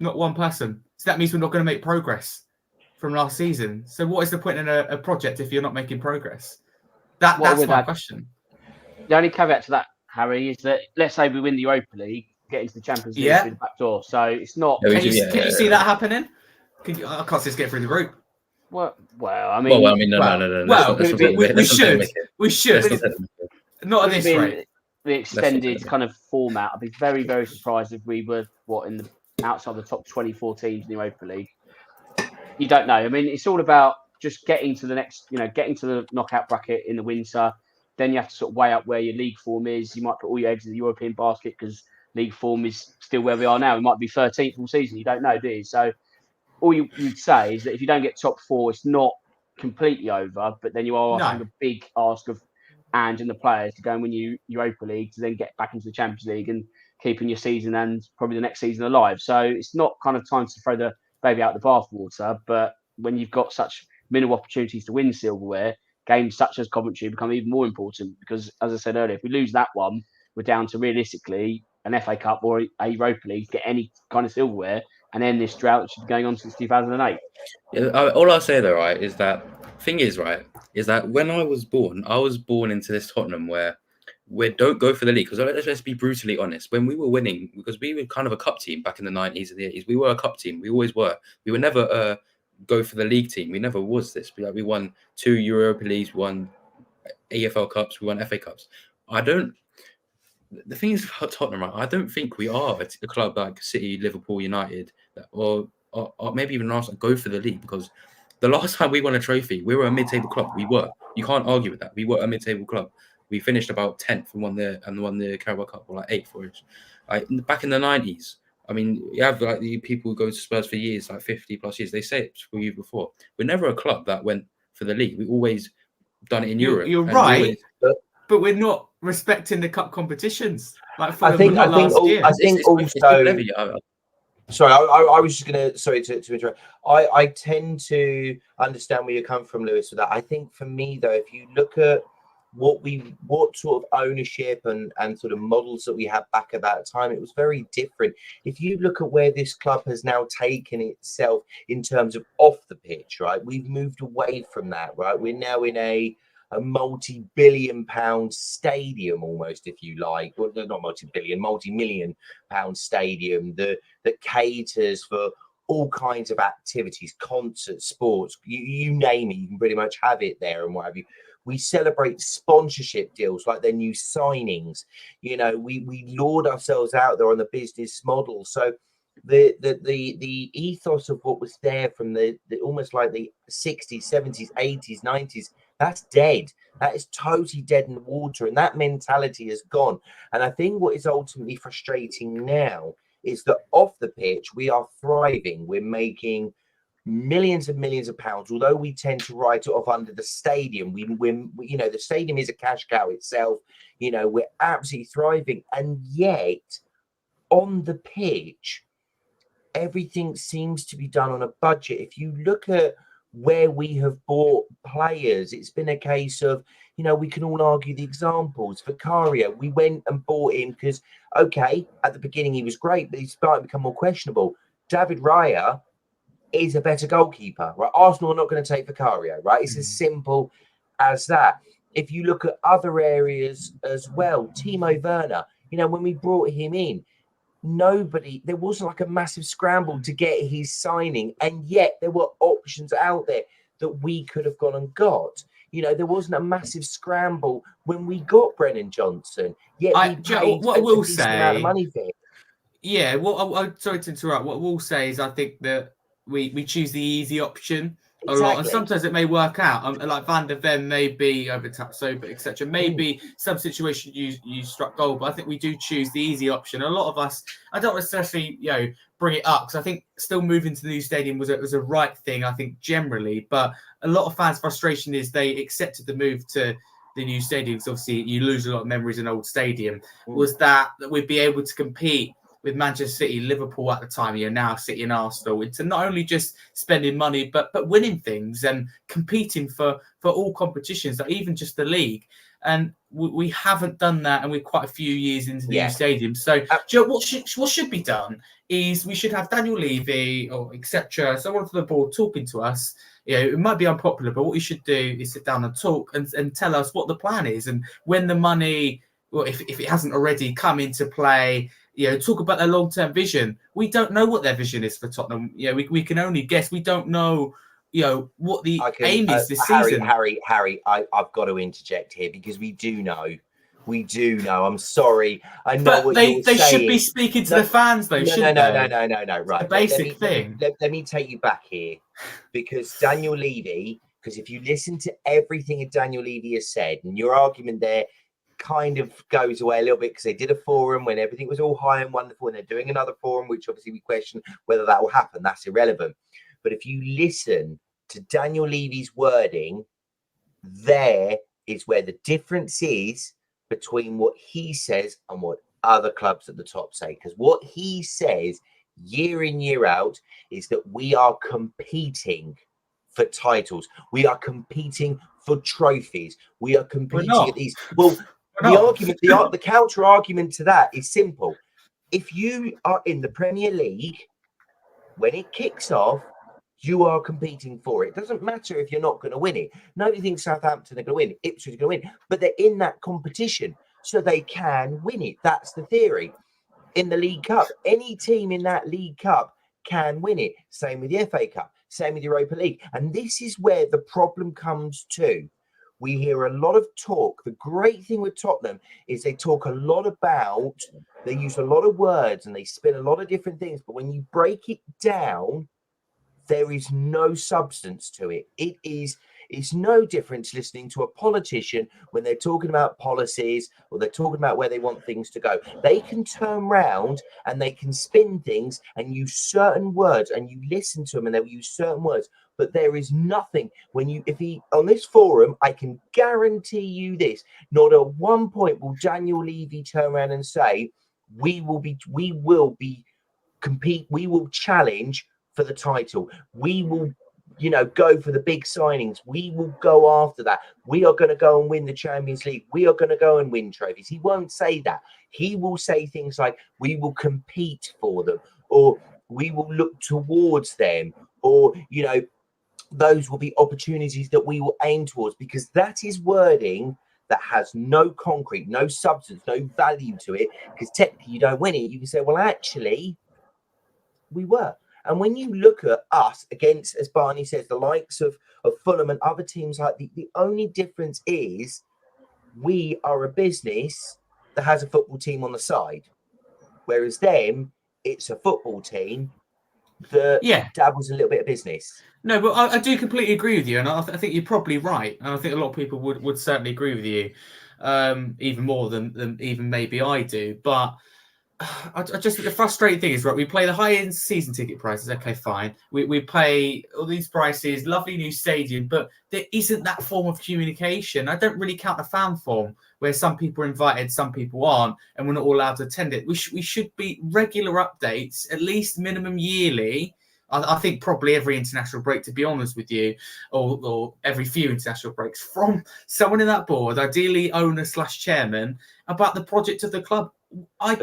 Speaker 1: Not one person. So that means we're not going to make progress from last season. So what is the point in a project if you're not making progress? That's my question.
Speaker 2: The only caveat to that, Harry, is that let's say we win the Europa League, get into the Champions League through the back door. So it's not.
Speaker 1: Can you see that happening? I can't see us get through the group.
Speaker 2: Well, I mean,
Speaker 4: no.
Speaker 1: Well, we should. Not at this rate.
Speaker 2: The extended kind of format. I'd be very, very surprised if we were outside the top 24 teams in the Europa League. You don't know. I mean, it's all about just getting to the next, getting to the knockout bracket in the winter. Then you have to sort of weigh up where your league form is. You might put all your eggs in the European basket because league form is still where we are now. We might be 13th all season. You don't know, do you? So all you'd say is that if you don't get top 4, it's not completely over, but then you are asking a big ask of Ange and the players to go and win Europa League to then get back into the Champions League and keeping your season and probably the next season alive. So it's not kind of time to throw the baby out the bathwater, but when you've got such minimal opportunities to win silverware, games such as Coventry become even more important because, as I said earlier, if we lose that one, we're down to realistically an FA Cup or a Europa League to get any kind of silverware and end this drought which has been going on since 2008.
Speaker 4: Yeah, all I'll say though, right, is that when I was born into this Tottenham where we don't go for the league, because let's be brutally honest. When we were winning, because we were kind of a cup team back in the 90s and the 80s, we were a cup team. We always were. We were never a go for the league team. We never was this. We won 2 Europa Leagues, won EFL Cups, we won FA Cups. The thing is about Tottenham, right? I don't think we are a club like City, Liverpool, United, or maybe even Arsenal go for the league, because the last time we won a trophy, we were a mid-table club. We were. You can't argue with that. We were a mid-table club. We finished about 10th and won the Carabao Cup, or like 8th for it. Back in the 90s, I mean, you have like the people who go to Spurs for years, like 50 plus years. They say it for you before. We're never a club that went for the league. We always done it in Europe.
Speaker 1: You're right, but we're not respecting the cup competitions. Like
Speaker 5: I think also. Sorry, I was just going to, sorry to interrupt. I tend to understand where you come from, Lewis, with that. I think for me, though, if you look at what sort of ownership and sort of models that we had back at that time, it was very different. If you look at where this club has now taken itself in terms of off the pitch, right, we've moved away from that, right? We're now in a multi-billion-pound stadium, almost, if you like. Well, not multi-billion, multi-million-pound stadium that caters for all kinds of activities, concerts, sports, you name it, you can pretty much have it there and what have you. We celebrate sponsorship deals like their new signings. We laud ourselves out there on the business model. So the ethos of what was there from the almost like the 60s, 70s, 80s, 90s, that's dead. That is totally dead in the water, and that mentality is gone. And I think what is ultimately frustrating now is that off the pitch we are thriving. We're making millions and millions of pounds, although we tend to write it off under the stadium. We the stadium is a cash cow itself. We're absolutely thriving, and yet on the pitch everything seems to be done on a budget. If you look at where we have bought players, it's been a case of, we can all argue the examples. Vicario, we went and bought him because, okay, at the beginning he was great, but he's starting to become more questionable. David Raya is a better goalkeeper, right? Arsenal are not going to take Vicario, right? It's as simple as that. If you look at other areas as well, Timo Werner, when we brought him in, there wasn't like a massive scramble to get his signing, and yet there were options out there that we could have gone and got. There wasn't a massive scramble when we got Brennan Johnson, yet we paid a decent amount of money for him.
Speaker 1: Yeah, well, I'm sorry to interrupt. What we'll say is I think that we choose the easy option a lot, and
Speaker 5: Exactly.
Speaker 1: sometimes it may work out. Like Van der Ven may be over tap sober, etc. Maybe some situation you struck gold, but I think we do choose the easy option. A lot of us, I don't necessarily bring it up because I think still moving to the new stadium was a right thing. I think generally, but a lot of fans' frustration is they accepted the move to the new stadium. Because obviously, you lose a lot of memories in old stadium. Was that we'd be able to compete with Manchester City, Liverpool at the time, now City and Arsenal, into not only just spending money, but winning things and competing for all competitions, like even just the league. And we haven't done that, and we're quite a few years into the new stadium. So, what should be done is we should have Daniel Levy or etc. someone from the board talking to us. It might be unpopular, but what we should do is sit down and talk and tell us what the plan is and when the money, well, if it hasn't already come into play. Talk about their long-term vision. We don't know what their vision is for Tottenham. We can only guess. We don't know, what the aim is this season.
Speaker 5: Harry, I've got to interject here because we do know. I'm sorry. I know
Speaker 1: but
Speaker 5: what
Speaker 1: they
Speaker 5: you're saying.
Speaker 1: should be speaking to the fans, though, shouldn't they?
Speaker 5: No. Right.
Speaker 1: It's a basic thing.
Speaker 5: Let me take you back here because Daniel Levy, because if you listen to everything that Daniel Levy has said and your argument there kind of goes away a little bit because they did a forum when everything was all high and wonderful and they're doing another forum, which obviously we question whether that will happen. That's irrelevant. But if you listen to Daniel Levy's wording, there is where the difference is between what he says and what other clubs at the top say. Because what he says year in, year out is that we are competing for titles. We are competing for trophies. We are competing at these. Well, the counter argument to that is simple. If you are in the Premier League, when it kicks off, you are competing for it. It doesn't matter if you're not going to win it. Nobody thinks Southampton are going to win. Ipswich are going to win. But they're in that competition, so they can win it. That's the theory. In the League Cup, any team in that League Cup can win it. Same with the FA Cup. Same with Europa League. And this is where the problem comes to. We hear a lot of talk. The great thing with Tottenham is they talk a lot about, they use a lot of words and they spin a lot of different things. But when you break it down, there is no substance to it. It's no different to listening to a politician when they're talking about policies or they're talking about where they want things to go. They can turn around and they can spin things and use certain words, and you listen to them and they'll use certain words. But there is nothing on this forum, I can guarantee you this, not at one point will Daniel Levy turn around and say, we will compete, we will challenge for the title. We will, go for the big signings. We will go after that. We are going to go and win the Champions League. We are going to go and win trophies. He won't say that. He will say things like, we will compete for them, or we will look towards them, or, those will be opportunities that we will aim towards, because that is wording that has no concrete, no substance, no value to it, because technically you don't win it. You can say, well, actually, we were. And when you look at us against, as Barney says, the likes of Fulham and other teams, like the only difference is we are a business that has a football team on the side, whereas them, it's a football team that dabbles a little bit of business.
Speaker 1: No, but I do completely agree with you, and I think you're probably right, and I think a lot of people would certainly agree with you, even more than even maybe I do. But I just think the frustrating thing is, right, we play the high-end season ticket prices. Okay, fine. We pay all these prices, lovely new stadium, but there isn't that form of communication. I don't really count a fan form where some people are invited, some people aren't, and we're not all allowed to attend it. We should be regular updates, at least minimum yearly. I think probably every international break, to be honest with you, or every few international breaks, from someone in that board, ideally owner/chairman, about the project of the club. I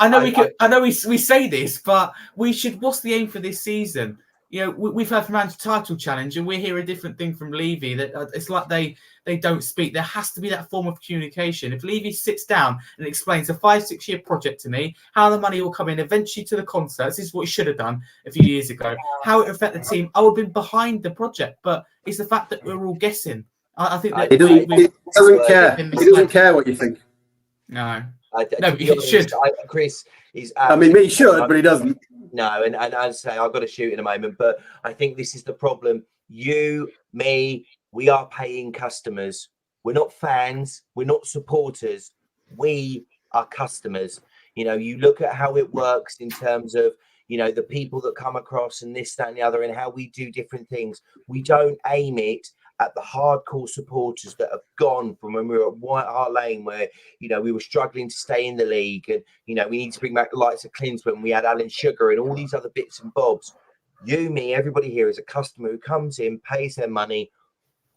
Speaker 1: know we say this, but we should. What's the aim for this season? We've heard from Ange title challenge, and we hear a different thing from Levy. That it's like they don't speak. There has to be that form of communication. If Levy sits down and explains a 5-6 year project to me, how the money will come in eventually to the concerts, this is what he should have done a few years ago. How it affect the team, I would have been behind the project. But it's the fact that we're all guessing. I think that
Speaker 6: he doesn't care. He doesn't care what you think.
Speaker 1: No. No,
Speaker 5: To be
Speaker 1: he
Speaker 5: honest,
Speaker 1: should.
Speaker 5: Chris is.
Speaker 6: I mean, he should, but he doesn't.
Speaker 5: No, and as I say, I've got to shoot in a moment, but I think this is the problem. You, me, we are paying customers. We're not fans. We're not supporters. We are customers. You know, you look at how it works in terms of, you know, the people that come across and this, that, and the other, and how we do different things. We don't aim it at the hardcore supporters that have gone from when we were at White Hart Lane, where, you know, we were struggling to stay in the league, and, you know, we need to bring back the lights of Clint when we had Alan Sugar and all these other bits and bobs. You, me, everybody here is a customer who comes in, pays their money,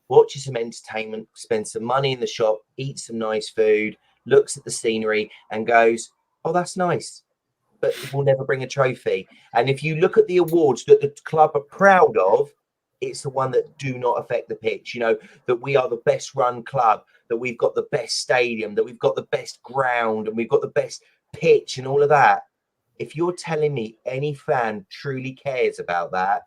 Speaker 5: watches some entertainment, spends some money in the shop, eats some nice food, looks at the scenery and goes, oh, that's nice, but we'll never bring a trophy. And if you look at the awards that the club are proud of, it's the one that do not affect the pitch. You know, that we are the best run club, that we've got the best stadium, that we've got the best ground, and we've got the best pitch and all of that. If you're telling me any fan truly cares about that,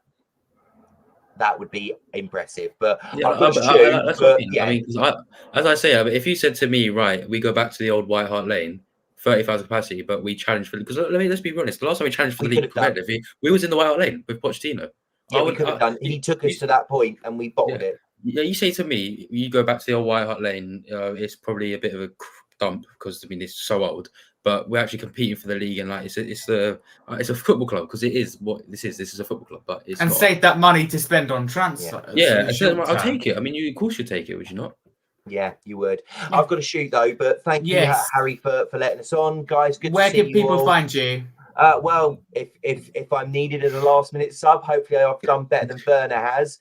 Speaker 5: that would be impressive. But
Speaker 4: Yeah,
Speaker 5: I've got to
Speaker 4: that's
Speaker 5: shoot.
Speaker 4: what I
Speaker 5: But
Speaker 4: mean.
Speaker 5: yeah,
Speaker 4: I mean, 'cause as I say, if you said to me, right, we go back to the old White Hart Lane, 30,000 capacity, but we challenge for, because let's be honest, the last time we challenged for
Speaker 5: We
Speaker 4: the league
Speaker 5: could have
Speaker 4: competitively, we was in the White Hart Lane with Pochettino.
Speaker 5: yeah, we could have done. He took us to that point and we bottled it.
Speaker 4: Yeah, you say to me, you go back to the old White Hart Lane, it's probably a bit of a dump because, I mean, it's so old, but we're actually competing for the league, and like it's a football club, because it is what this is. This is a football club, but it's
Speaker 1: And
Speaker 4: not.
Speaker 1: save that money to spend on transfers.
Speaker 4: Yeah, I'll take it. I mean, you of course you take it, would you not?
Speaker 5: Yeah, you would. I've got to shoot though, but thank you,
Speaker 1: Yes.
Speaker 5: Harry, for letting us on, guys. Good
Speaker 1: Where
Speaker 5: to see
Speaker 1: can
Speaker 5: you
Speaker 1: people
Speaker 5: all.
Speaker 1: find you?
Speaker 5: Well, if I'm needed as a last minute sub, hopefully I've done better than Werner has.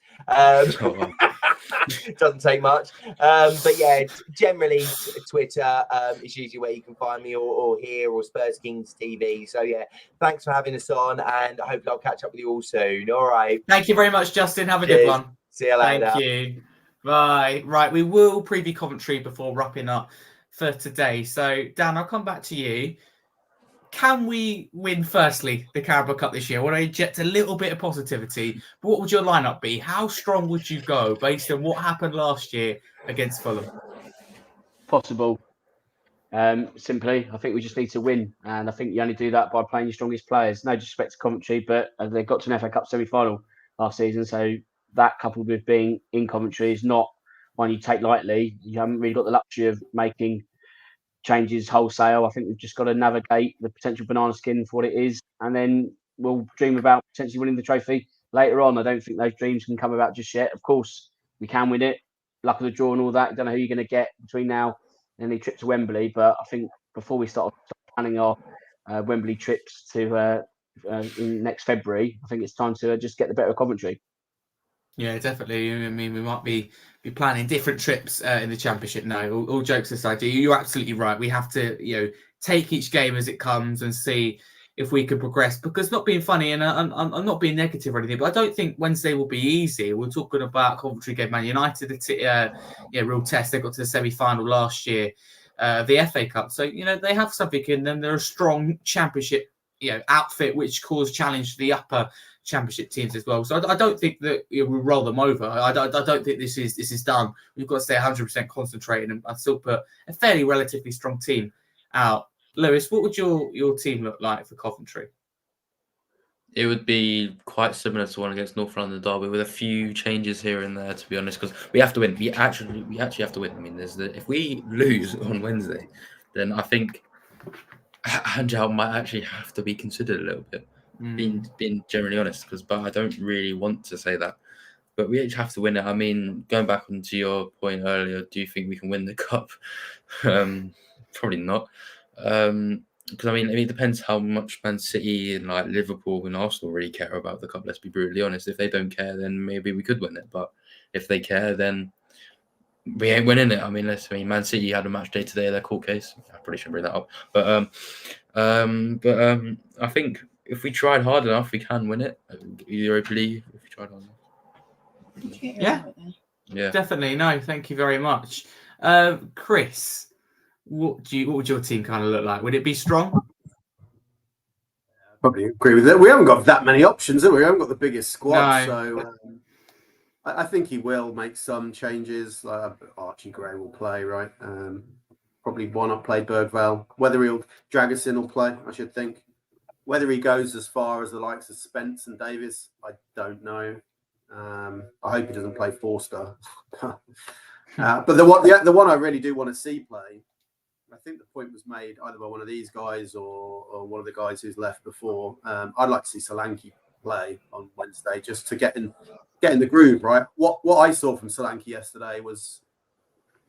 Speaker 5: It doesn't take much. But yeah, generally Twitter is usually where you can find me, or here, or Spurs Kings TV. So yeah, thanks for having us on, and hopefully I'll catch up with you all soon. All right.
Speaker 1: Thank you very much, Justin. Have a
Speaker 5: Cheers.
Speaker 1: good one.
Speaker 5: See you later.
Speaker 1: Thank you. Bye. Right, we will preview Coventry before wrapping up for today. So, Dan, I'll come back to you. Can we win, firstly, the Carabao Cup this year? I want to inject a little bit of positivity. But what would your lineup be? How strong would you go based on what happened last year against Fulham?
Speaker 2: Possible. Simply, I think we just need to win. And I think you only do that by playing your strongest players. No disrespect to Coventry, but they got to an FA Cup semi-final last season. So that, coupled with being in Coventry, is not one you take lightly. You haven't really got the luxury of making changes wholesale. I think we've just got to navigate the potential banana skin for what it is, and then we'll dream about potentially winning the trophy later on. I don't think those dreams can come about just yet. Of course, we can win it. Luck of the draw and all that. Don't know who you're going to get between now and the trip to Wembley, but I think before we start planning our Wembley trips to in next February, I think it's time to just get the better of Coventry.
Speaker 1: Yeah, definitely. I mean, we might be planning different trips in the Championship now. All jokes aside, you're absolutely right. We have to, take each game as it comes and see if we can progress. Because, not being funny, and I'm not being negative or anything, but I don't think Wednesday will be easy. We're talking about Coventry game, Man United, real test. They got to the semi-final last year, the FA Cup. So they have something in them. They're a strong Championship, outfit, which cause challenge to the upper Championship teams as well. So I don't think that we'll roll them over. I don't think this is done. We've got to stay 100% concentrated, and still put a fairly relatively strong team out. Lewis, what would your team look like for Coventry?
Speaker 4: It would be quite similar to one against North London Derby, with a few changes here and there, to be honest, because we have to win. We actually have to win. I mean, if we lose on Wednesday, then I think Ange might actually have to be considered a little bit. Being generally honest, but I don't really want to say that. But we actually have to win it. I mean, going back onto your point earlier, do you think we can win the cup? Probably not. Because I mean, it depends how much Man City and like Liverpool and Arsenal really care about the cup. Let's be brutally honest. If they don't care, then maybe we could win it. But if they care, then we ain't winning it. I mean, Man City had a match day today, their court case. I probably shouldn't bring that up. But I think if we tried hard enough, we can win it. The Europa League, if we tried hard enough. Yeah,
Speaker 1: definitely. No, thank you very much, Chris. What would your team kind of look like? Would it be strong?
Speaker 6: Probably agree with it. We haven't got that many options, have we? We haven't got the biggest squad,
Speaker 1: No.
Speaker 6: so I think he will make some changes. Like Archie Gray will play, right? probably why not play Bergvall? Whether he'll Dragusin will play, I should think. Whether he goes as far as the likes of Spence and Davis, I don't know. I hope he doesn't play Forster. But the one I really do want to see play, I think the point was made either by one of these guys or one of the guys who's left before. I'd like to see Solanke play on Wednesday just to get in the groove, right? What I saw from Solanke yesterday was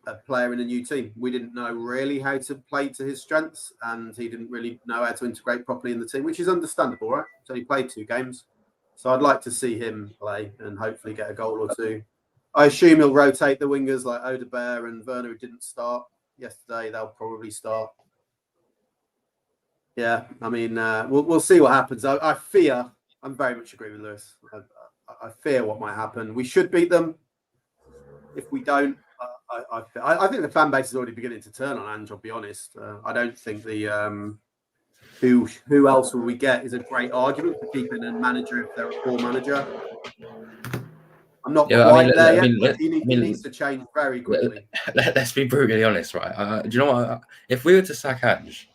Speaker 6: a player in a new team. We didn't know really how to play to his strengths, and he didn't really know how to integrate properly in the team, which is understandable, right? So he played 2 games. So I'd like to see him play and hopefully get a goal or 2. I assume he'll rotate the wingers like Odebear and Werner, who didn't start yesterday. They'll probably start. Yeah, I mean, we'll see what happens. I fear, I'm very much agree with Lewis. I fear what might happen. We should beat them. If we don't, I think the fan base is already beginning to turn on Ange, I'll be honest. I don't think the who else will we get is a great argument for keeping a manager if they're a poor manager. I'm not quite there yet, but he needs to change very quickly.
Speaker 4: Let's be brutally honest, right? Do you know what? If we were to sack Ange,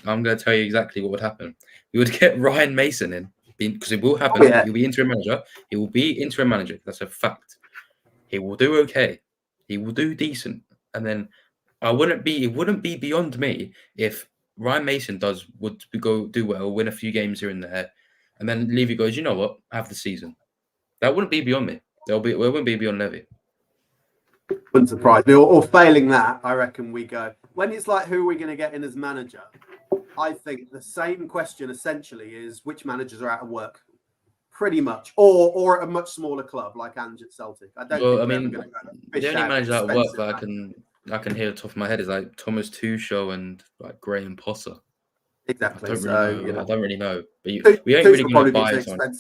Speaker 4: I'm going to tell you exactly what would happen. We would get Ryan Mason in, because it will happen. He'll be interim manager. He will be interim manager. That's a fact. He will do okay. He will do decent. And then it wouldn't be beyond me if Ryan Mason would do well, win a few games here and there, and then Levy goes, you know what, have the season. That wouldn't be beyond me. It wouldn't be beyond Levy.
Speaker 6: Wouldn't surprise me. Or failing that, I reckon we go. When it's like, who are we going to get in as manager? I think the same question essentially is which managers are out of work. Pretty much, or at a much smaller club like Ange at Celtic. I don't.
Speaker 4: Well, I mean, the only manager out of work that I can hear off the top of my head is like Thomas Tuchel and like Graham Potter.
Speaker 6: Exactly.
Speaker 4: I don't really know. But we ain't really going to buy someone.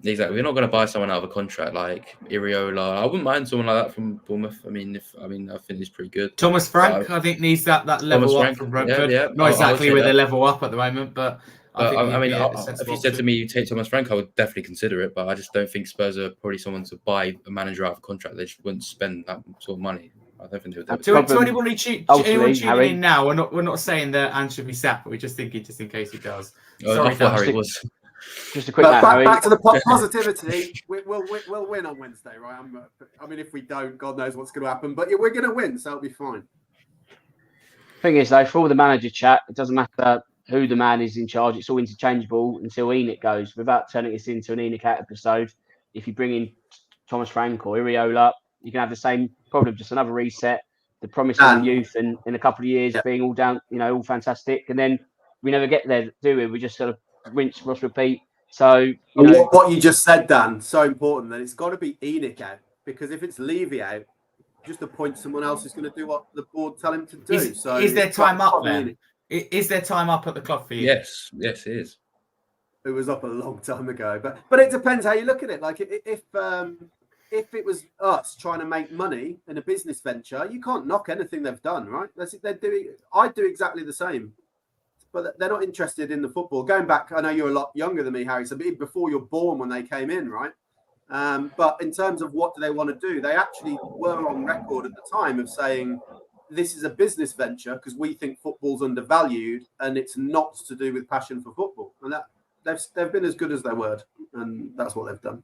Speaker 4: Exactly, we're not going to buy someone out of a contract like Iriola. I wouldn't mind someone like that from Bournemouth. I think he's pretty good.
Speaker 1: Thomas Frank, I think needs that level up from Brentford. Yeah. Not exactly where they level up at the moment, but.
Speaker 4: If you said to me, you take Thomas Frank, I would definitely consider it. But I just don't think Spurs are probably someone to buy a manager out of a contract. They just wouldn't spend that sort of money. I don't think they would do it.
Speaker 1: To anyone tuning in now, we're not saying that Ange should be sacked, but we're just thinking, just in case he does.
Speaker 2: Sorry,
Speaker 4: Harry was.
Speaker 2: Just a quick
Speaker 6: back to the positivity. We'll win on Wednesday, right? I mean, if we don't, God knows what's going to happen. But we're going to win, so it'll be fine.
Speaker 2: Thing is, though, for all the manager chat, it doesn't matter who the man is in charge. It's all interchangeable until Enoch goes. Without turning this into an Enoch episode, if you bring in Thomas Frank or Iriola, you can have the same problem, just another reset. The promise of youth and in a couple of years being all down, all fantastic, and then we never get there, do we? We just sort of rinse, wash, repeat. So
Speaker 6: what you just said, Dan, so important that it's got to be Enoch out, because if it's Levy out, just appoint someone else who's going to do what the board tell him to do.
Speaker 1: Is there time up then? Is there time up at the club for you?
Speaker 4: Yes, it is.
Speaker 6: It was up a long time ago, but it depends how you look at it. Like if it was us trying to make money in a business venture, you can't knock anything they've done, right? They're doing. I'd do exactly the same, but they're not interested in the football. Going back, I know you're a lot younger than me, Harry, so before you're born when they came in, right? But in terms of what do they want to do, they actually were on record at the time of saying, this is a business venture because we think football's undervalued and it's not to do with passion for football. And that they've been as good as their word, and that's what they've done.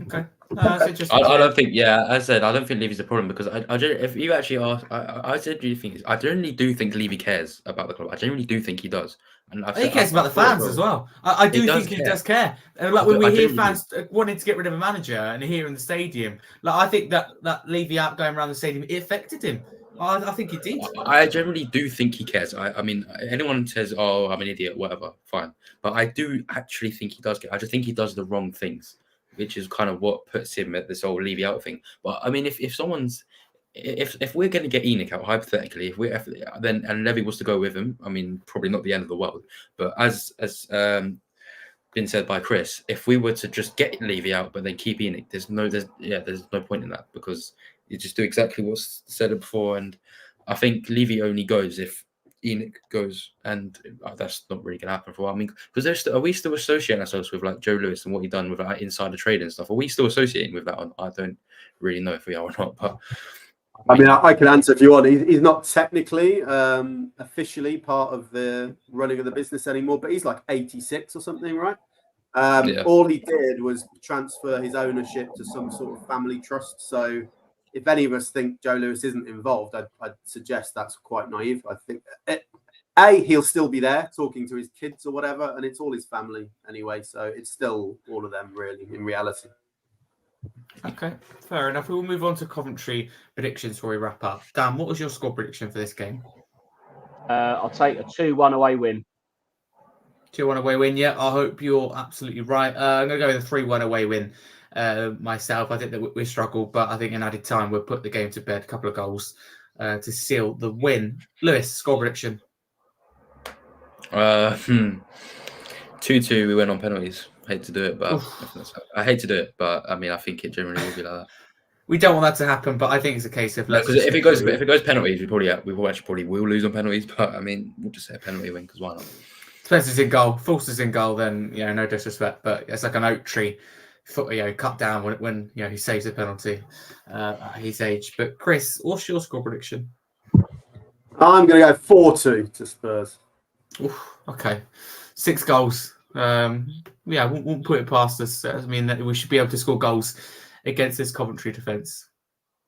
Speaker 1: Okay.
Speaker 4: I don't think, as I said, I don't think Levy's a problem, because if you actually ask, I generally do think Levy cares about the club. I generally do think he does. And
Speaker 1: he cares about the fans as well. I do think he does care. Like when we hear fans wanting to get rid of a manager and here in the stadium, like I think that Levy out going around the stadium, it affected him. I think it did.
Speaker 4: I generally do think he cares. I mean, anyone says, "Oh, I'm an idiot," whatever, fine. But I do actually think he does care. I just think he does the wrong things, which is kind of what puts him at this whole Levy out thing. But I mean, if we're going to get Enoch out, hypothetically, and Levy was to go with him, I mean, probably not the end of the world. But as been said by Chris, if we were to just get Levy out but then keep Enoch, there's no point in that, because you just do exactly what's said before. And I think Levy only goes if Enoch goes, and that's not really going to happen for a while. I mean, because are we still associating ourselves with like Joe Lewis and what he done with like insider trading and stuff? Are we still associating with that? I don't really know if we are or not, but
Speaker 6: I mean, I can answer if you want. He's not technically, officially part of the running of the business anymore, but he's like 86 or something, right? All he did was transfer his ownership to some sort of family trust. So if any of us think Joe Lewis isn't involved, I'd suggest that's quite naive. I think, he'll still be there talking to his kids or whatever, and it's all his family anyway. So it's still all of them, really, in reality.
Speaker 1: Okay, fair enough. We'll move on to Coventry predictions before we wrap up. Dan, what was your score prediction for this game?
Speaker 2: I'll take a 2-1 away win.
Speaker 1: 2-1 away win, yeah. I hope you're absolutely right. I'm going to go with a 3-1 away win myself. I think that we struggle, but I think in added time we'll put the game to bed. A couple of goals to seal the win. Lewis, score prediction?
Speaker 4: 2-2, we went on penalties. Hate to do it, but I hate to do it, but I mean, I think it generally will be like that.
Speaker 1: We don't want that to happen, but I think it's a case of
Speaker 4: because if it goes penalties, we probably will lose on penalties. But I mean, we'll just say a penalty win because why not?
Speaker 1: Spencer's in goal, Forster's in goal. Then no disrespect, but it's like an oak tree, cut down when he saves a penalty at his age. But Chris, what's your score prediction?
Speaker 6: I'm going to go 4-2 to Spurs.
Speaker 1: Oof, okay, 6 goals. Won't put it past us. I mean, that we should be able to score goals against this Coventry defence.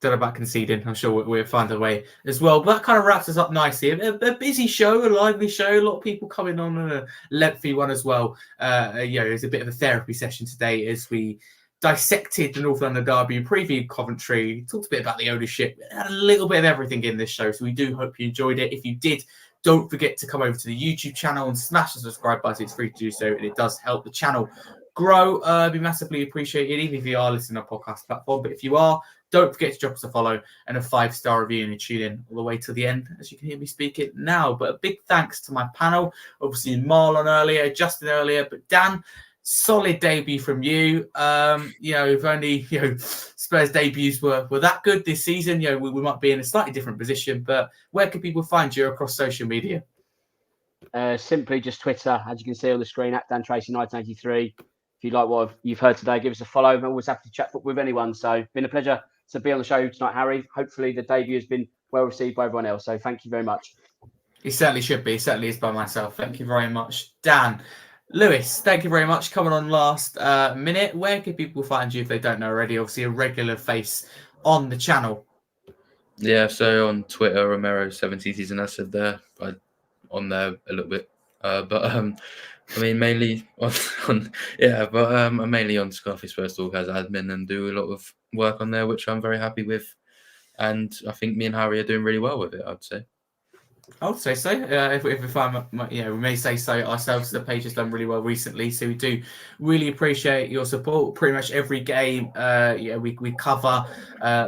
Speaker 1: Don't know about conceding. I'm sure we'll find a way as well. But that kind of wraps us up nicely. A busy show, a lively show. A lot of people coming on, and a lengthy one as well. It's a bit of a therapy session today as we dissected the North London derby, previewed Coventry, talked a bit about the ownership, had a little bit of everything in this show. So we do hope you enjoyed it. If you did, don't forget to come over to the YouTube channel and smash the subscribe button. It's free to do so, and it does help the channel grow. Be massively appreciated, even if you are listening on a podcast platform. But if you are, don't forget to drop us a follow and a 5-star review, and you tune in all the way to the end, as you can hear me speaking now. But a big thanks to my panel. Obviously, Marlon earlier, Justin earlier, but Dan, solid debut from you. If only Spurs debuts were that good this season, we might be in a slightly different position. But where can people find you across social media?
Speaker 2: Simply just Twitter, as you can see on the screen, at Dan Tracey 1983. If you like what you've heard today, give us a follow. I'm always happy to chat with anyone. So it's been a pleasure to be on the show tonight, Harry. Hopefully the debut has been well received by everyone else. So thank you very much.
Speaker 1: It certainly should be. It certainly is by myself. Thank you very much, Dan. Lewis, thank you very much coming on last minute. Where can people find you if they don't know already? Obviously, a regular face on the channel.
Speaker 4: Yeah, so on Twitter, Romero70 and I said there, on there a little bit. I mean, mainly I'm mainly on Scarface Spurs Talk as admin and do a lot of work on there, which I'm very happy with. And I think me and Harry are doing really well with it, I'd say.
Speaker 1: I would say so. If I'm, we may say so ourselves. The page has done really well recently, so we do really appreciate your support. Pretty much every game, we cover.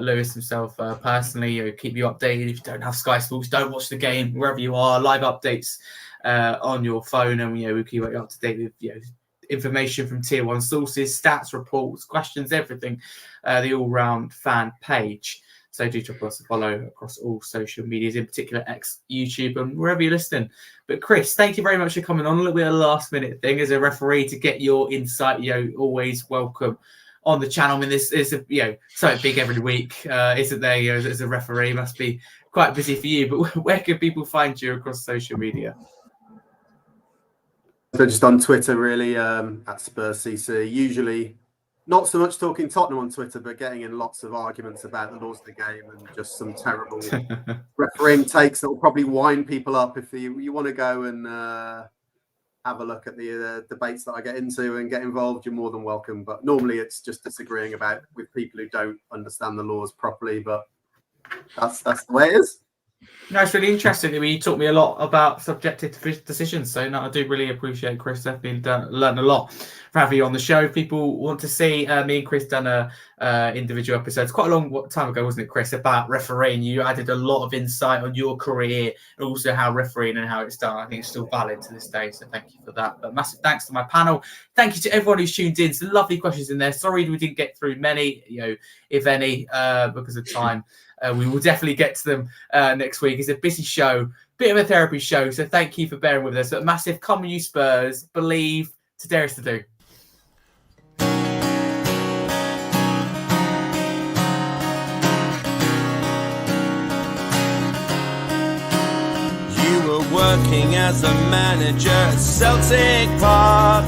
Speaker 1: Lewis himself personally, keep you updated. If you don't have Sky Sports, don't watch the game wherever you are. Live updates on your phone, and we keep you up to date with information from tier 1 sources, stats, reports, questions, everything. The all-round fan page. So do drop us a follow across all social medias, in particular X, YouTube, and wherever you're listening. But Chris, thank you very much for coming on. A little bit of a last-minute thing as a referee to get your insight. Always welcome on the channel. I mean, this is something big every week, isn't there? As a referee, must be quite busy for you. But where can people find you across social media?
Speaker 6: So just on Twitter, really, at Spurs CC. Usually, not so much talking Tottenham on Twitter, but getting in lots of arguments about the laws of the game and just some terrible refereeing takes that will probably wind people up. If you want to go and have a look at the debates that I get into and get involved, you're more than welcome. But normally it's just disagreeing with people who don't understand the laws properly. But that's the way it is.
Speaker 1: No, it's really interesting. I mean, you taught me a lot about subjective decisions. So, I do really appreciate Chris. I've learned a lot from having you on the show. If people want to see me and Chris done individual episodes quite a long time ago, wasn't it, Chris, about refereeing. You added a lot of insight on your career and also how refereeing and how it's done. I think it's still valid to this day. So thank you for that. But massive thanks to my panel. Thank you to everyone who's tuned in. Some lovely questions in there. Sorry we didn't get through many, if any, because of time. We will definitely get to them next week. It's a busy show, bit of a therapy show. So thank you for bearing with us. But massive, come on you Spurs, believe, to dare us to do.
Speaker 7: working as a manager at Celtic Park.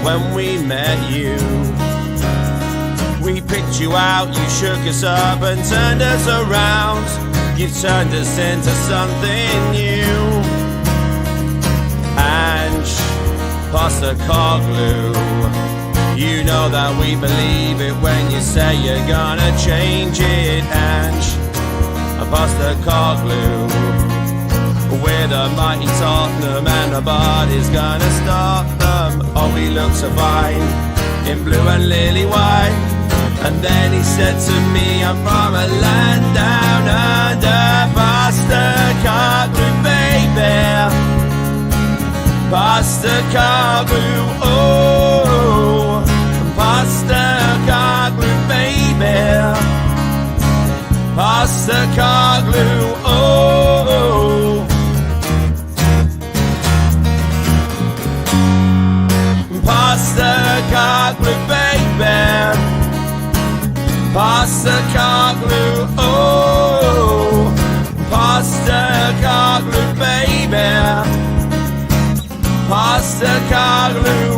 Speaker 7: When we met you, we picked you out, you shook us up and turned us around. You've turned us into something new. Ange Postecoglou, you know that we believe it when you say you're gonna change it. Ange Postecoglou, we're the mighty Tottenham and nobody's gonna stop them. Oh, we look so fine in blue and lily white. And then he said to me, I'm from a land down under. Postecoglou, baby. Postecoglou, oh. Postecoglou, baby. Postecoglou, oh. Postecoglou, baby. Postecoglou, oh. Postecoglou, baby. Postecoglou,